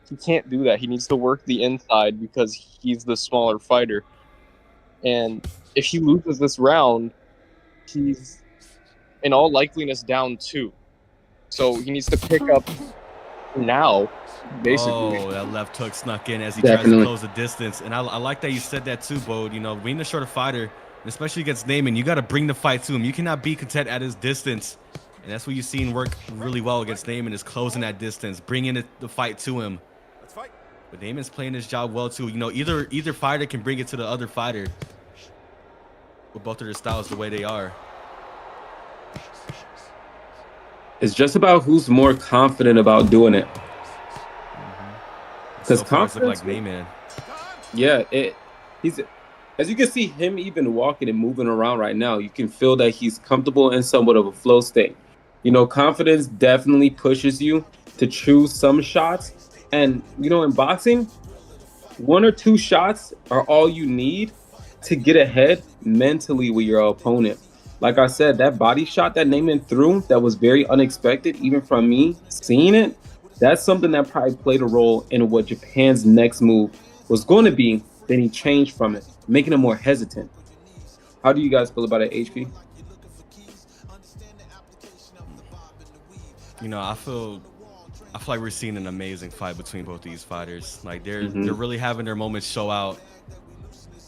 He can't do that. He needs to work the inside because he's the smaller fighter. And if he loses this round, he's in all likeliness down 2. So he needs to pick up now, basically. Oh, that left hook snuck in as he tries to close the distance. And I like that you said that too, Bo. Being a shorter fighter, especially against Neyman, you got to bring the fight to him. You cannot be content at his distance. And that's what you've seen work really well against Neyman, is closing that distance, bringing the fight to him. Let's fight. But Neyman's playing his job well too. Either fighter can bring it to the other fighter with both of their styles the way they are. It's just about who's more confident about doing it. Because confidence, like Neyman. Yeah, he's. As you can see him even walking and moving around right now, you can feel that he's comfortable in somewhat of a flow state. Confidence definitely pushes you to choose some shots. And, in boxing, 1 or 2 shots are all you need to get ahead mentally with your opponent. Like I said, that body shot that Neyman threw that was very unexpected, even from me seeing it, that's something that probably played a role in what Japan's next move was going to be. Then he changed from it, making him more hesitant. How do you guys feel about it, HP? I feel like we're seeing an amazing fight between both these fighters. Like they're really having their moments show out.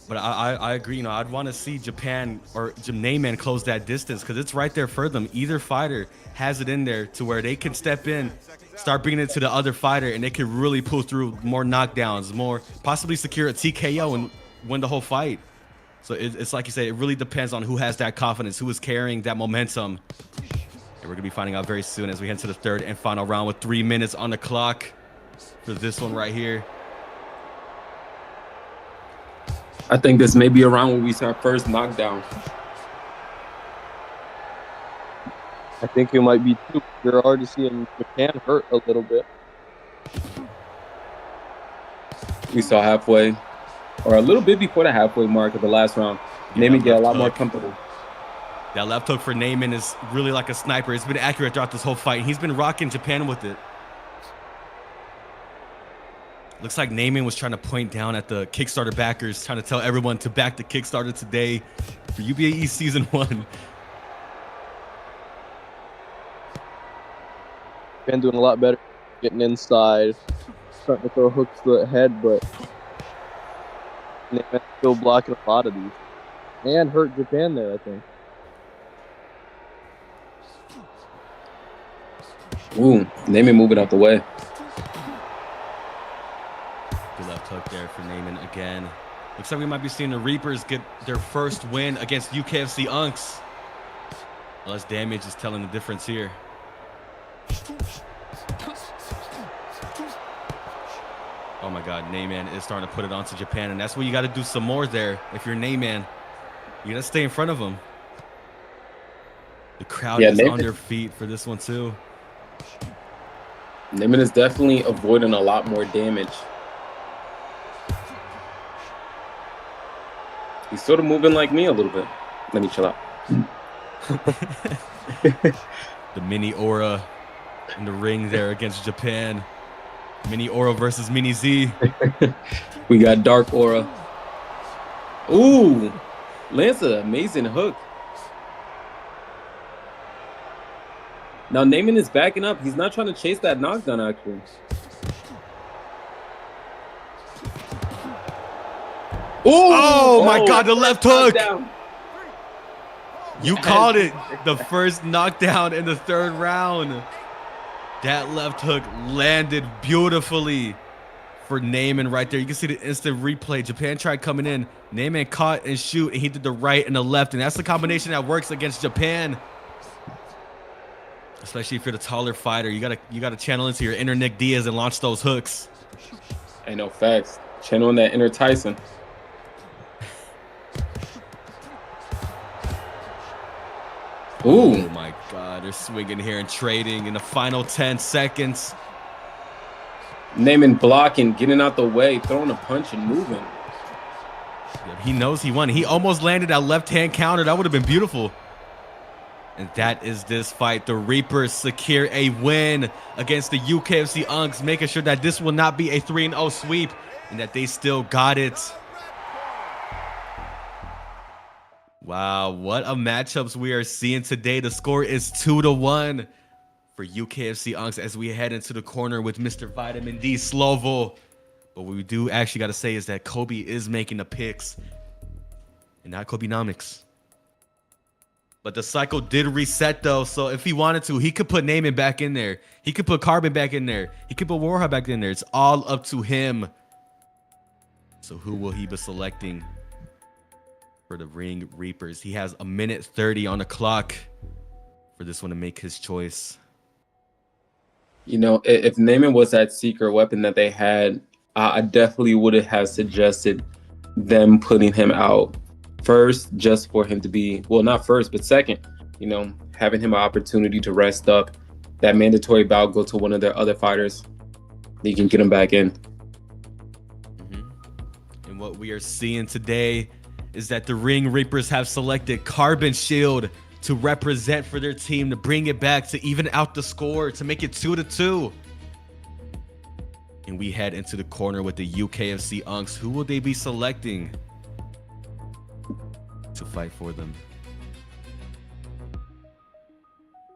But I agree. I'd want to see Japan or Neyman close that distance, because it's right there for them. Either fighter has it in there to where they can step in, start bringing it to the other fighter, and they can really pull through more knockdowns, more possibly secure a TKO and win the whole fight. So it's like you said, it really depends on who has that confidence, who is carrying that momentum. And we're going to be finding out very soon as we head to the third and final round with 3 minutes on the clock for this one right here. I think this may be a round where we see our first knockdown. I think it might be too. You're already seeing Japan hurt a little bit. We saw halfway, or a little bit before the halfway mark of the last round. Naaman get a lot more comfortable. That left hook for Naaman is really like a sniper. It's been accurate throughout this whole fight. He's been rocking Japan with it. Looks like Naaman was trying to point down at the Kickstarter backers, trying to tell everyone to back the Kickstarter today for UBAE Season 1. Japan doing a lot better, getting inside, starting to throw hooks to the head, but Naaman still blocking a lot of these. And hurt Japan there, I think. Ooh, Naaman moving out the way. Good left hook there for Naaman again. Looks like we might be seeing the Reapers get their first win against UKFC Unks. Less damage is telling the difference here. Oh my God, Naaman is starting to put it onto Japan, and that's where you got to do some more there. If you're Naaman, you got to stay in front of him. The crowd is on their feet for this one too. Naaman is definitely avoiding a lot more damage. He's sort of moving like me a little bit. Let me chill out. The mini aura in the ring there against Japan. Mini aura versus mini Z. We got dark aura. Ooh, lands an amazing hook. Now Naaman is backing up. He's not trying to chase that knockdown actually. Ooh, oh my God, the left hook. Knockdown. You called it. The first knockdown in the third round. That left hook landed beautifully for Naaman right there. You can see the instant replay. Japan tried coming in. Naaman caught and shoot, and he did the right and the left. And that's the combination that works against Japan. Especially if you're the taller fighter. You gotta channel into your inner Nick Diaz and launch those hooks. Ain't no facts. Channeling that inner Tyson. Ooh. Oh my God, they're swinging here and trading in the final 10 seconds. Naaman blocking, getting out the way, throwing a punch and moving. He knows he won. He almost landed that left-hand counter. That would have been beautiful. And that is this fight. The Reapers secure a win against the UKFC Unks, making sure that this will not be a 3-0 sweep and that they still got it. Wow, what a matchups we are seeing today. The score is 2-1 for UKFC Unks as we head into the corner with Mr. Vitamin D Slovo. But what we do actually got to say is that Kobe is making the picks and not Kobenomics. But the cycle did reset though, so if he wanted to, he could put Naaman back in there. He could put Carbon back in there. He could put Warhawk back in there. It's all up to him. So who will he be selecting for the Ring Reapers? He has 1:30 on the clock for this one to make his choice. You know, if Naaman was that secret weapon that they had, I definitely would have suggested them putting him out first, just for him to be, well, not first, but second, you know, having him an opportunity to rest up. That mandatory bout go to one of their other fighters. You can get him back in. And what we are seeing today is that the Ring Reapers have selected Carbon Shield to represent for their team, to bring it back, to even out the score, to make it 2-2. And we head into the corner with the UKFC Unks. Who will they be selecting to fight for them?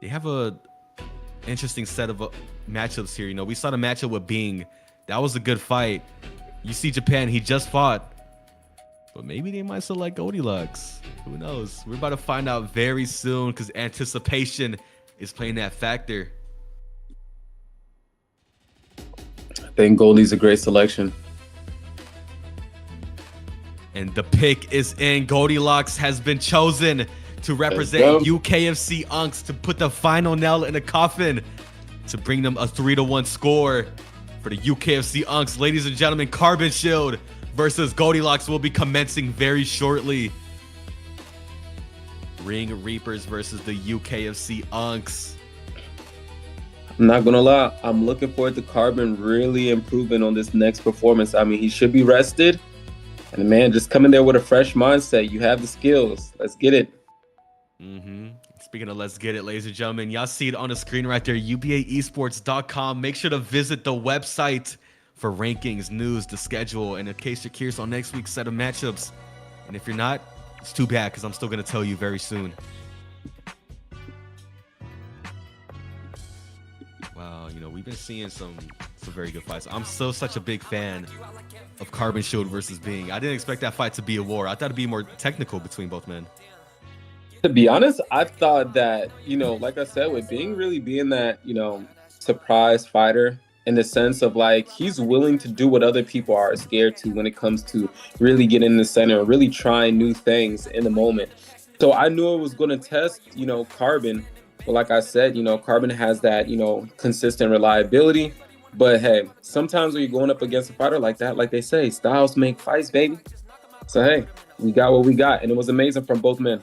They have a interesting set of matchups here. You know, we saw the matchup with Bing. That was a good fight. You see Japan, he just fought. But maybe they might select Goldilocks. Who knows? We're about to find out very soon because anticipation is playing that factor. I think Goldie's a great selection. And the pick is in. Goldilocks has been chosen to represent UKFC Unks, to put the final nail in the coffin, to bring them a 3-1 score for the UKFC Unks. Ladies and gentlemen, Carbon Shield versus Goldilocks will be commencing very shortly. Ring Reapers versus the UKFC Unks. I'm not gonna lie, I'm looking forward to Carbon really improving on this next performance. I mean, he should be rested. And man, just come in there with a fresh mindset. You have the skills. Let's get it. Speaking of let's get it, ladies and gentlemen, y'all see it on the screen right there, UBAEsports.com. Make sure to visit the website for rankings, news, the schedule, and in case you're curious on next week's set of matchups. And if you're not, it's too bad because I'm still going to tell you very soon. Wow, you know, we've been seeing some very good fights. I'm still such a big fan of Carbon Shield versus Bing. I didn't expect that fight to be a war. I thought it'd be more technical between both men. To be honest, I thought that, you know, like I said, with Bing really being that, you know, surprise fighter in the sense of like he's willing to do what other people are scared to when it comes to really getting in the center, really trying new things in the moment. So I knew it was going to test, you know, Carbon. But like I said, you know, Carbon has that, you know, consistent reliability. But hey, sometimes when you're going up against a fighter like that, like they say, styles make fights, baby. So hey, we got what we got, and it was amazing from both men.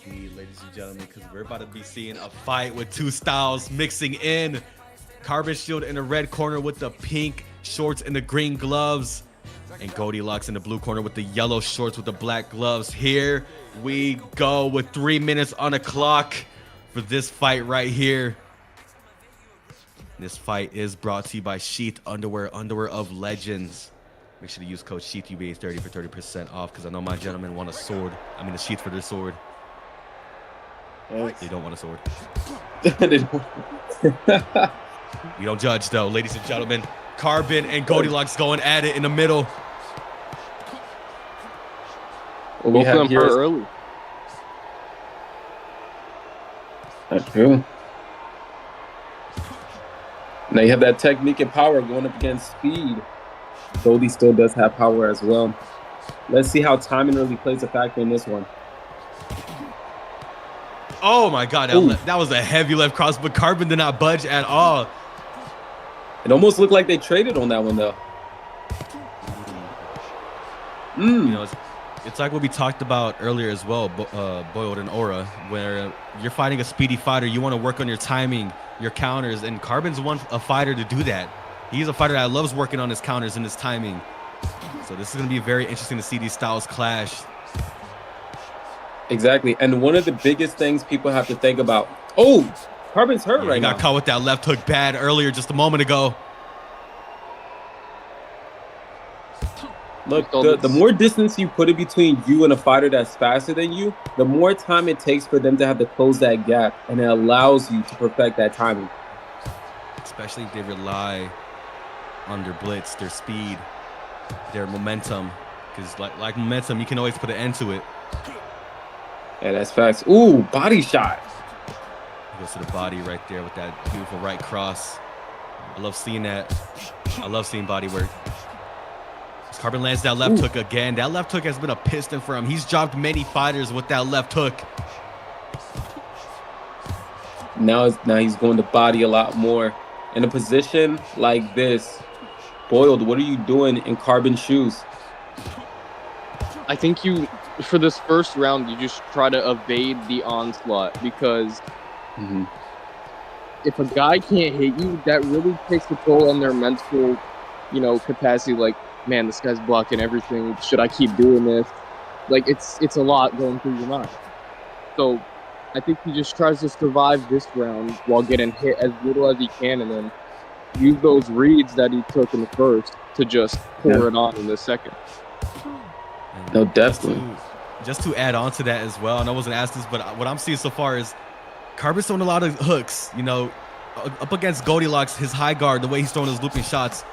Indeed, ladies and gentlemen, because we're about to be seeing a fight with two styles mixing in. Carbon Shield in the red corner with the pink shorts and the green gloves, and Goldilocks in the blue corner with the yellow shorts with the black gloves. Here we go with 3 minutes on the clock for this fight right here. This fight is brought to you by SHEATH underwear of legends. Make sure to use code SHEATH UBAE30 for 30% off, because I know my gentlemen want a sword. I mean a sheath for their sword. They don't want a sword. We don't judge though, ladies and gentlemen. Carbon and Goldilocks going at it in the middle. Well, both of them hurt early. That's true. Now you have that technique and power going up against speed. Goldie still does have power as well. Let's see how timing really plays a factor in this one. Oh my God, that was a heavy left cross, but Carbon did not budge at all. It almost looked like they traded on that one though. You know, it's like what we talked about earlier as well, Boiled and Aura, where you're fighting a speedy fighter. You want to work on your timing, your counters, and Carbon's a fighter to do that. He's a fighter that loves working on his counters and his timing. So this is going to be very interesting to see these styles clash. Exactly. And one of the biggest things people have to think about. Oh, Carbon's hurt right now. He got caught with that left hook bad earlier just a moment ago. Look, the more distance you put in between you and a fighter that's faster than you, the more time it takes for them to have to close that gap, and it allows you to perfect that timing. Especially if they rely on their blitz, their speed, their momentum. Because like momentum, you can always put an end to it. Yeah, that's facts. Ooh, body shot. He goes to the body right there with that beautiful right cross. I love seeing that. I love seeing body work. Carbon lands that left hook again. That left hook has been a piston for him. He's dropped many fighters with that left hook. Now he's going to body a lot more. In a position like this, Boiled, what are you doing in Carbon's shoes? I think for this first round, you just try to evade the onslaught, because if a guy can't hit you, that really takes a toll on their mental, capacity. Like, man, this guy's blocking everything. Should I keep doing this? Like, it's a lot going through your mind. So I think he just tries to survive this round while getting hit as little as he can, and then use those reads that he took in the first to just pour it on in the second. No, definitely. Just to add on to that as well, and I wasn't asked this, but what I'm seeing so far is Carbon's throwing a lot of hooks, up against Goldilocks, his high guard, the way he's throwing his looping shots.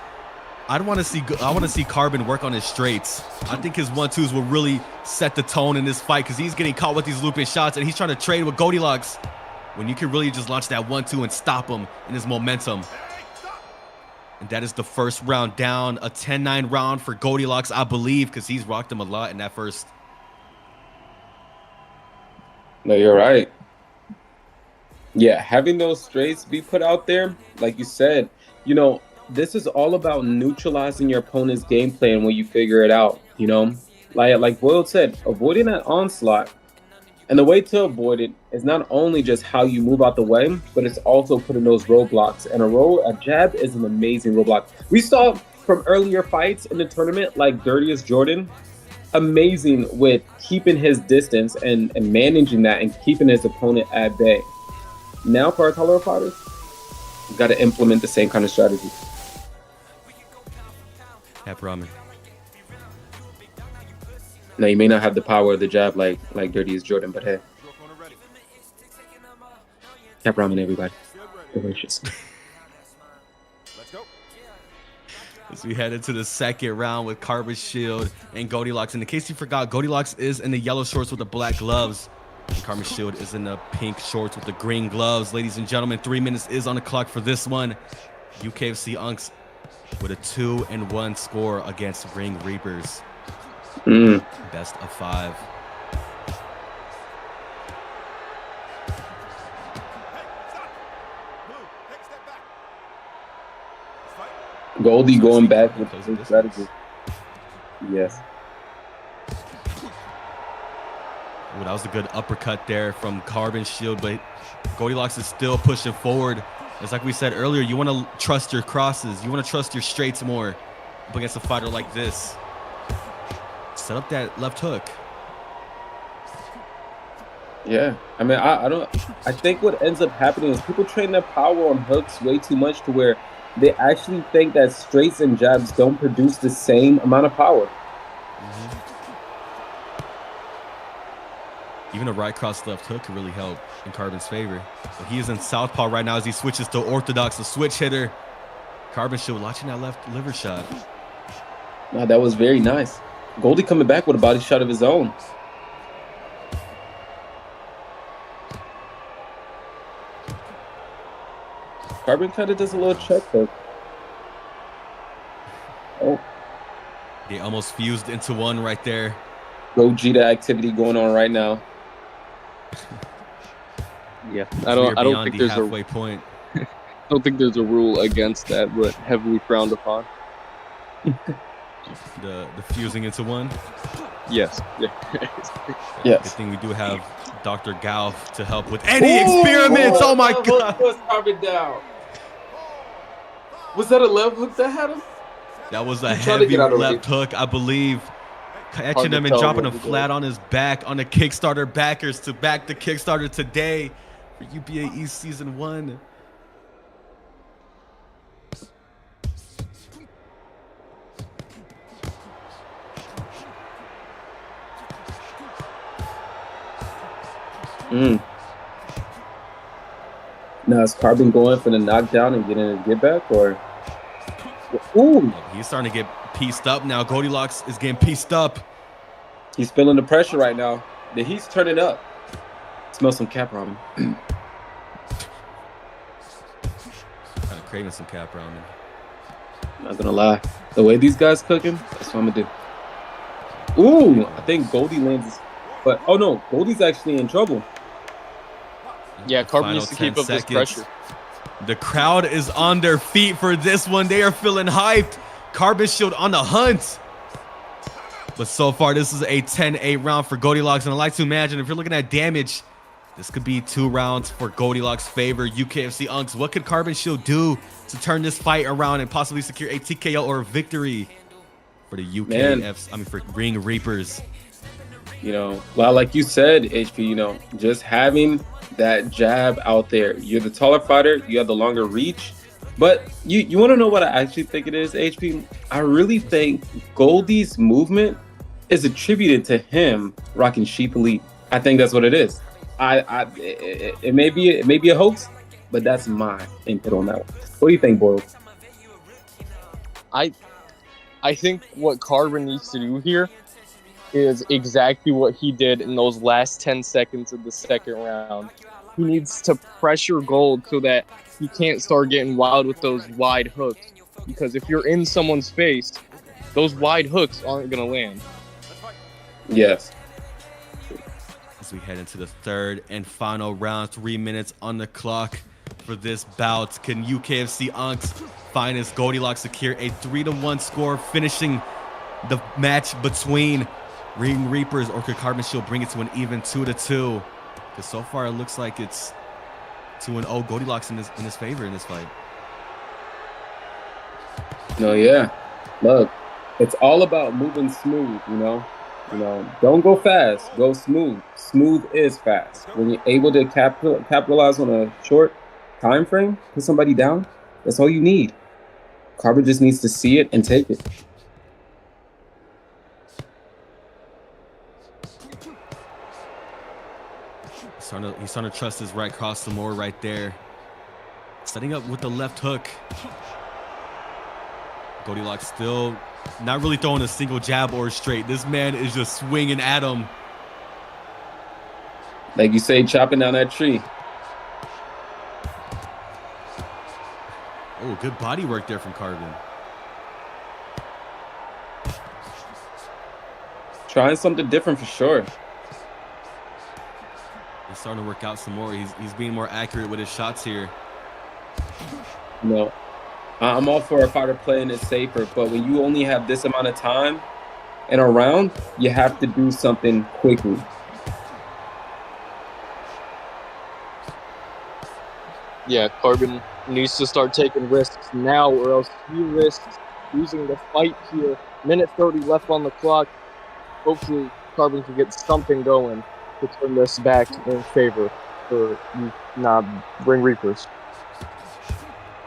I want to see Carbon work on his straights. I think his 1-2s will really set the tone in this fight, because he's getting caught with these looping shots and he's trying to trade with Goldilocks when you can really just launch that 1-2 and stop him in his momentum. And that is the first round down, a 10-9 round for Goldilocks, I believe, because he's rocked him a lot in that first. No, you're right. Yeah, having those straights be put out there, like you said, this is all about neutralizing your opponent's game plan when you figure it out. Like Boyle said, avoiding that onslaught. And the way to avoid it is not only just how you move out the way, but it's also putting those roadblocks. And a jab is an amazing roadblock. We saw from earlier fights in the tournament, like Dirtiest Jordan, amazing with keeping his distance and managing that and keeping his opponent at bay. Now for our taller fighters, we've got to implement the same kind of strategy. Cap ramen. Now you may not have the power of the jab like Dirtiest Jordan, but hey. Cap ramen, everybody. Delicious. As we head into the second round with Carbon Shield and Goldilocks. And in case you forgot, Goldilocks is in the yellow shorts with the black gloves. And Carbon Shield is in the pink shorts with the green gloves. Ladies and gentlemen, 3 minutes is on the clock for this one. UKFC Unks with a 2-1 score against Ring Reapers. Best of 5. Goldie going back with his strategy. Yes. Ooh, that was a good uppercut there from Carbon Shield, but Goldilocks is still pushing forward. It's like we said earlier, you want to trust your crosses. You want to trust your straights more up against a fighter like this. Set up that left hook. Yeah, I mean, I think what ends up happening is people train their power on hooks way too much to where they actually think that straights and jabs don't produce the same amount of power. Even a right cross left hook could really help in Carbon's favor. But he is in southpaw right now as he switches to orthodox, a switch hitter. Carbon Shield watching that left liver shot. Wow, that was very nice. Goldie coming back with a body shot of his own. Carbon kind of does a little check hook. Oh. They almost fused into one right there. Gogeta activity going on right now. Yeah, I don't think there's halfway point. I don't think there's a rule against that, but heavily frowned upon. The fusing into one. Yes. Yes. Good thing we do have Dr. Galf to help with any experiments. Oh my God! Was Carbon down? Was that a left hook that had him? That was a heavy left hook, I believe. Catching him and dropping him flat on his back on the Kickstarter backers to back the Kickstarter today for UBAE Season 1. Now is Carbon going for the knockdown and getting a get back, or? Ooh, he's starting to get pieced up now. Goldilocks is getting pieced up. He's feeling the pressure right now. The heat's turning up. Smell some cap ramen. Kind of craving some cap ramen. Not gonna lie, the way these guys cooking, that's what I'm gonna do. Ooh, I think Goldie lands his, but oh no, Goldie's actually in trouble. Yeah, Carbon needs to keep up this pressure. The crowd is on their feet for this one. They are feeling hyped. Carbon Shield on the hunt. But so far, this is a 10-8 round for Goldilocks. And I like to imagine, if you're looking at damage, this could be 2 rounds for Goldilocks' favor. UKFC Unks, what could Carbon Shield do to turn this fight around and possibly secure a TKO or a victory for the UKFC, for Ring Reapers? Well, like you said, HP, just having that jab out there. You're the taller fighter. You have the longer reach. But you want to know what I actually think it is, HP? I really think Goldie's movement is attributed to him rocking Sheath Elite. I think that's what it is. It may be a hoax, but that's my input on that one. What do you think, Boyle? I think what Carbon needs to do here is exactly what he did in those last 10 seconds of the second round. He needs to pressure Gold so that he can't start getting wild with those wide hooks. Because if you're in someone's face, those wide hooks aren't going to land. Yes. as we head into the third and final round. 3 minutes on the clock for this bout. Can UKFC Unks finest Goldilocks secure a 3-1 score, finishing the match between Ring Reapers, or could Carbon Shield bring it to an even 2-2? Because so far it looks like it's 2-0 Goldilocks in his favor in this fight. No, yeah. Look, it's all about moving smooth, you know. Don't go fast, go smooth. Smooth is fast. When you're able to capitalize on a short time frame, put somebody down, that's all you need. Carbon just needs to see it and take it. He's starting to trust his right cross some more right there. Setting up with the left hook. Goldilocks still not really throwing a single jab or straight. This man is just swinging at him. Like you say, chopping down that tree. Oh, good body work there from Carbon. Trying something different for sure. He's starting to work out some more. He's being more accurate with his shots here. No, I'm all for a fighter playing it safer, but when you only have this amount of time in a round, you have to do something quickly. Yeah, Carbon needs to start taking risks now, or else he risks losing the fight here. Minute 30 left on the clock. Hopefully, Carbon can get something going to turn this back in favor for Ring Reapers.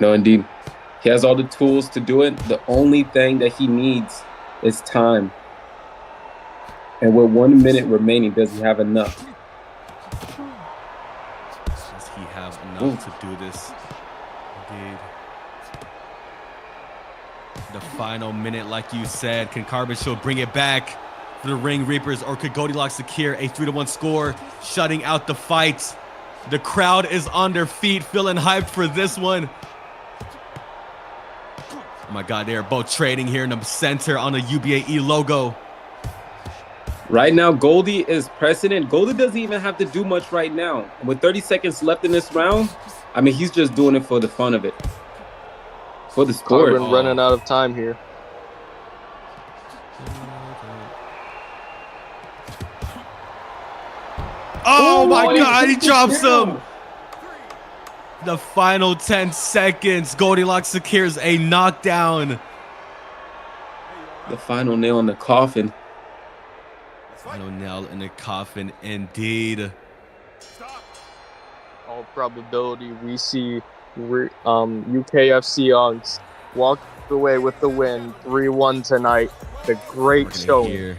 No, indeed. He has all the tools to do it. The only thing that he needs is time. And with 1 minute remaining, does he have enough? Does he have enough to do this? Indeed. The final minute, like you said, can Carbon Shield bring it back for the Ring Reapers, or could Goldilocks secure a 3-1 score, shutting out the fight? The crowd is on their feet, feeling hyped for this one. Oh my God, they are both trading here in the center on the UBAE logo. Right now, Goldie is pressing in. Goldie doesn't even have to do much right now. With 30 seconds left in this round, I mean, he's just doing it for the fun of it. For the sport. Carbon running out of time here. Oh my God, he drops him. The final 10 seconds, Goldilocks secures a knockdown. The final nail in the coffin. Final nail in the coffin, indeed. All probability, we see UKFC Unks walk away with the win, 3-1 tonight. The great showing.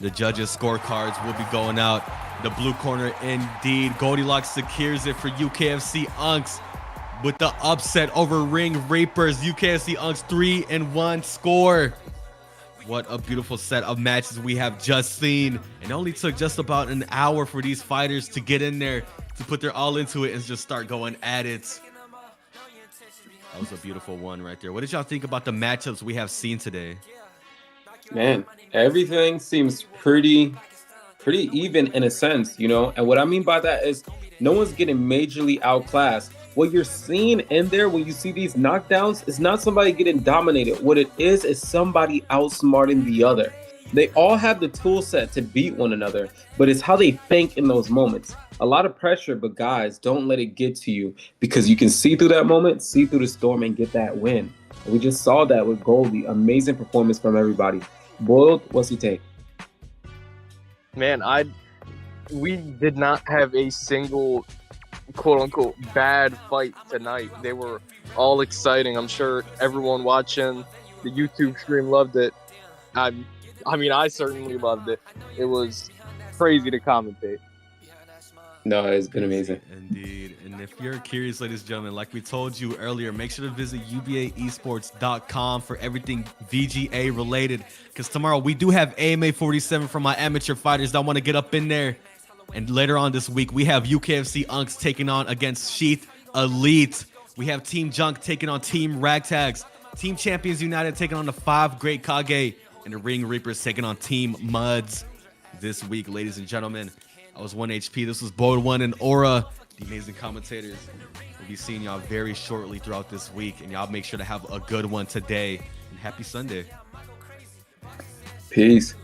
The judges' scorecards will be going out. The blue corner, indeed. Goldilocks secures it for UKFC Unks with the upset over Ring Reapers. UKFC Unks 3-1 score. What a beautiful set of matches we have just seen. It only took just about an hour for these fighters to get in there, to put their all into it and just start going at it. That was a beautiful one right there. What did y'all think about the matchups we have seen today? Man, everything seems pretty even in a sense, you know? And what I mean by that is no one's getting majorly outclassed. What you're seeing in there when you see these knockdowns is not somebody getting dominated. What it is somebody outsmarting the other. They all have the tool set to beat one another, but it's how they think in those moments. A lot of pressure, but guys, don't let it get to you, because you can see through that moment, see through the storm, and get that win. And we just saw that with Goldie. Amazing performance from everybody. Boiled, what's your take? Man, we did not have a single quote-unquote bad fight tonight. They were all exciting. I'm sure everyone watching the YouTube stream loved it. I mean, I certainly loved it. It was crazy to commentate. No, it's been amazing. Indeed. And if you're curious, ladies and gentlemen, like we told you earlier, make sure to visit UBAEsports.com for everything VGA related. Because tomorrow we do have AMA 47 for my amateur fighters that want to get up in there. And later on this week, we have UKFC Unks taking on against SHEATH Elite. We have Team Junk taking on Team Ragtags. Team Champions United taking on the 5 Great Kage. And the Ring Reapers taking on Team Muds this week, ladies and gentlemen. I was 1 HP. This was Bold One and Aura, the amazing commentators. We'll be seeing y'all very shortly throughout this week, and y'all make sure to have a good one today. And happy Sunday. Peace.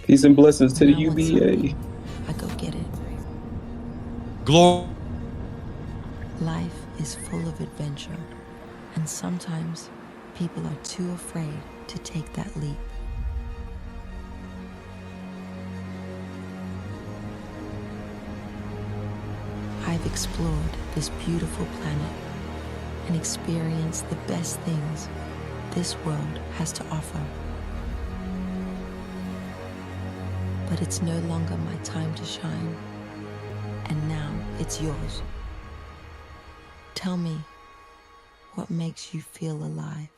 Peace and blessings to the UBAE. I go get it. Glory. Life is full of adventure, and sometimes people are too afraid to take that leap. I've explored this beautiful planet and experienced the best things this world has to offer. But it's no longer my time to shine, and now it's yours. Tell me, what makes you feel alive?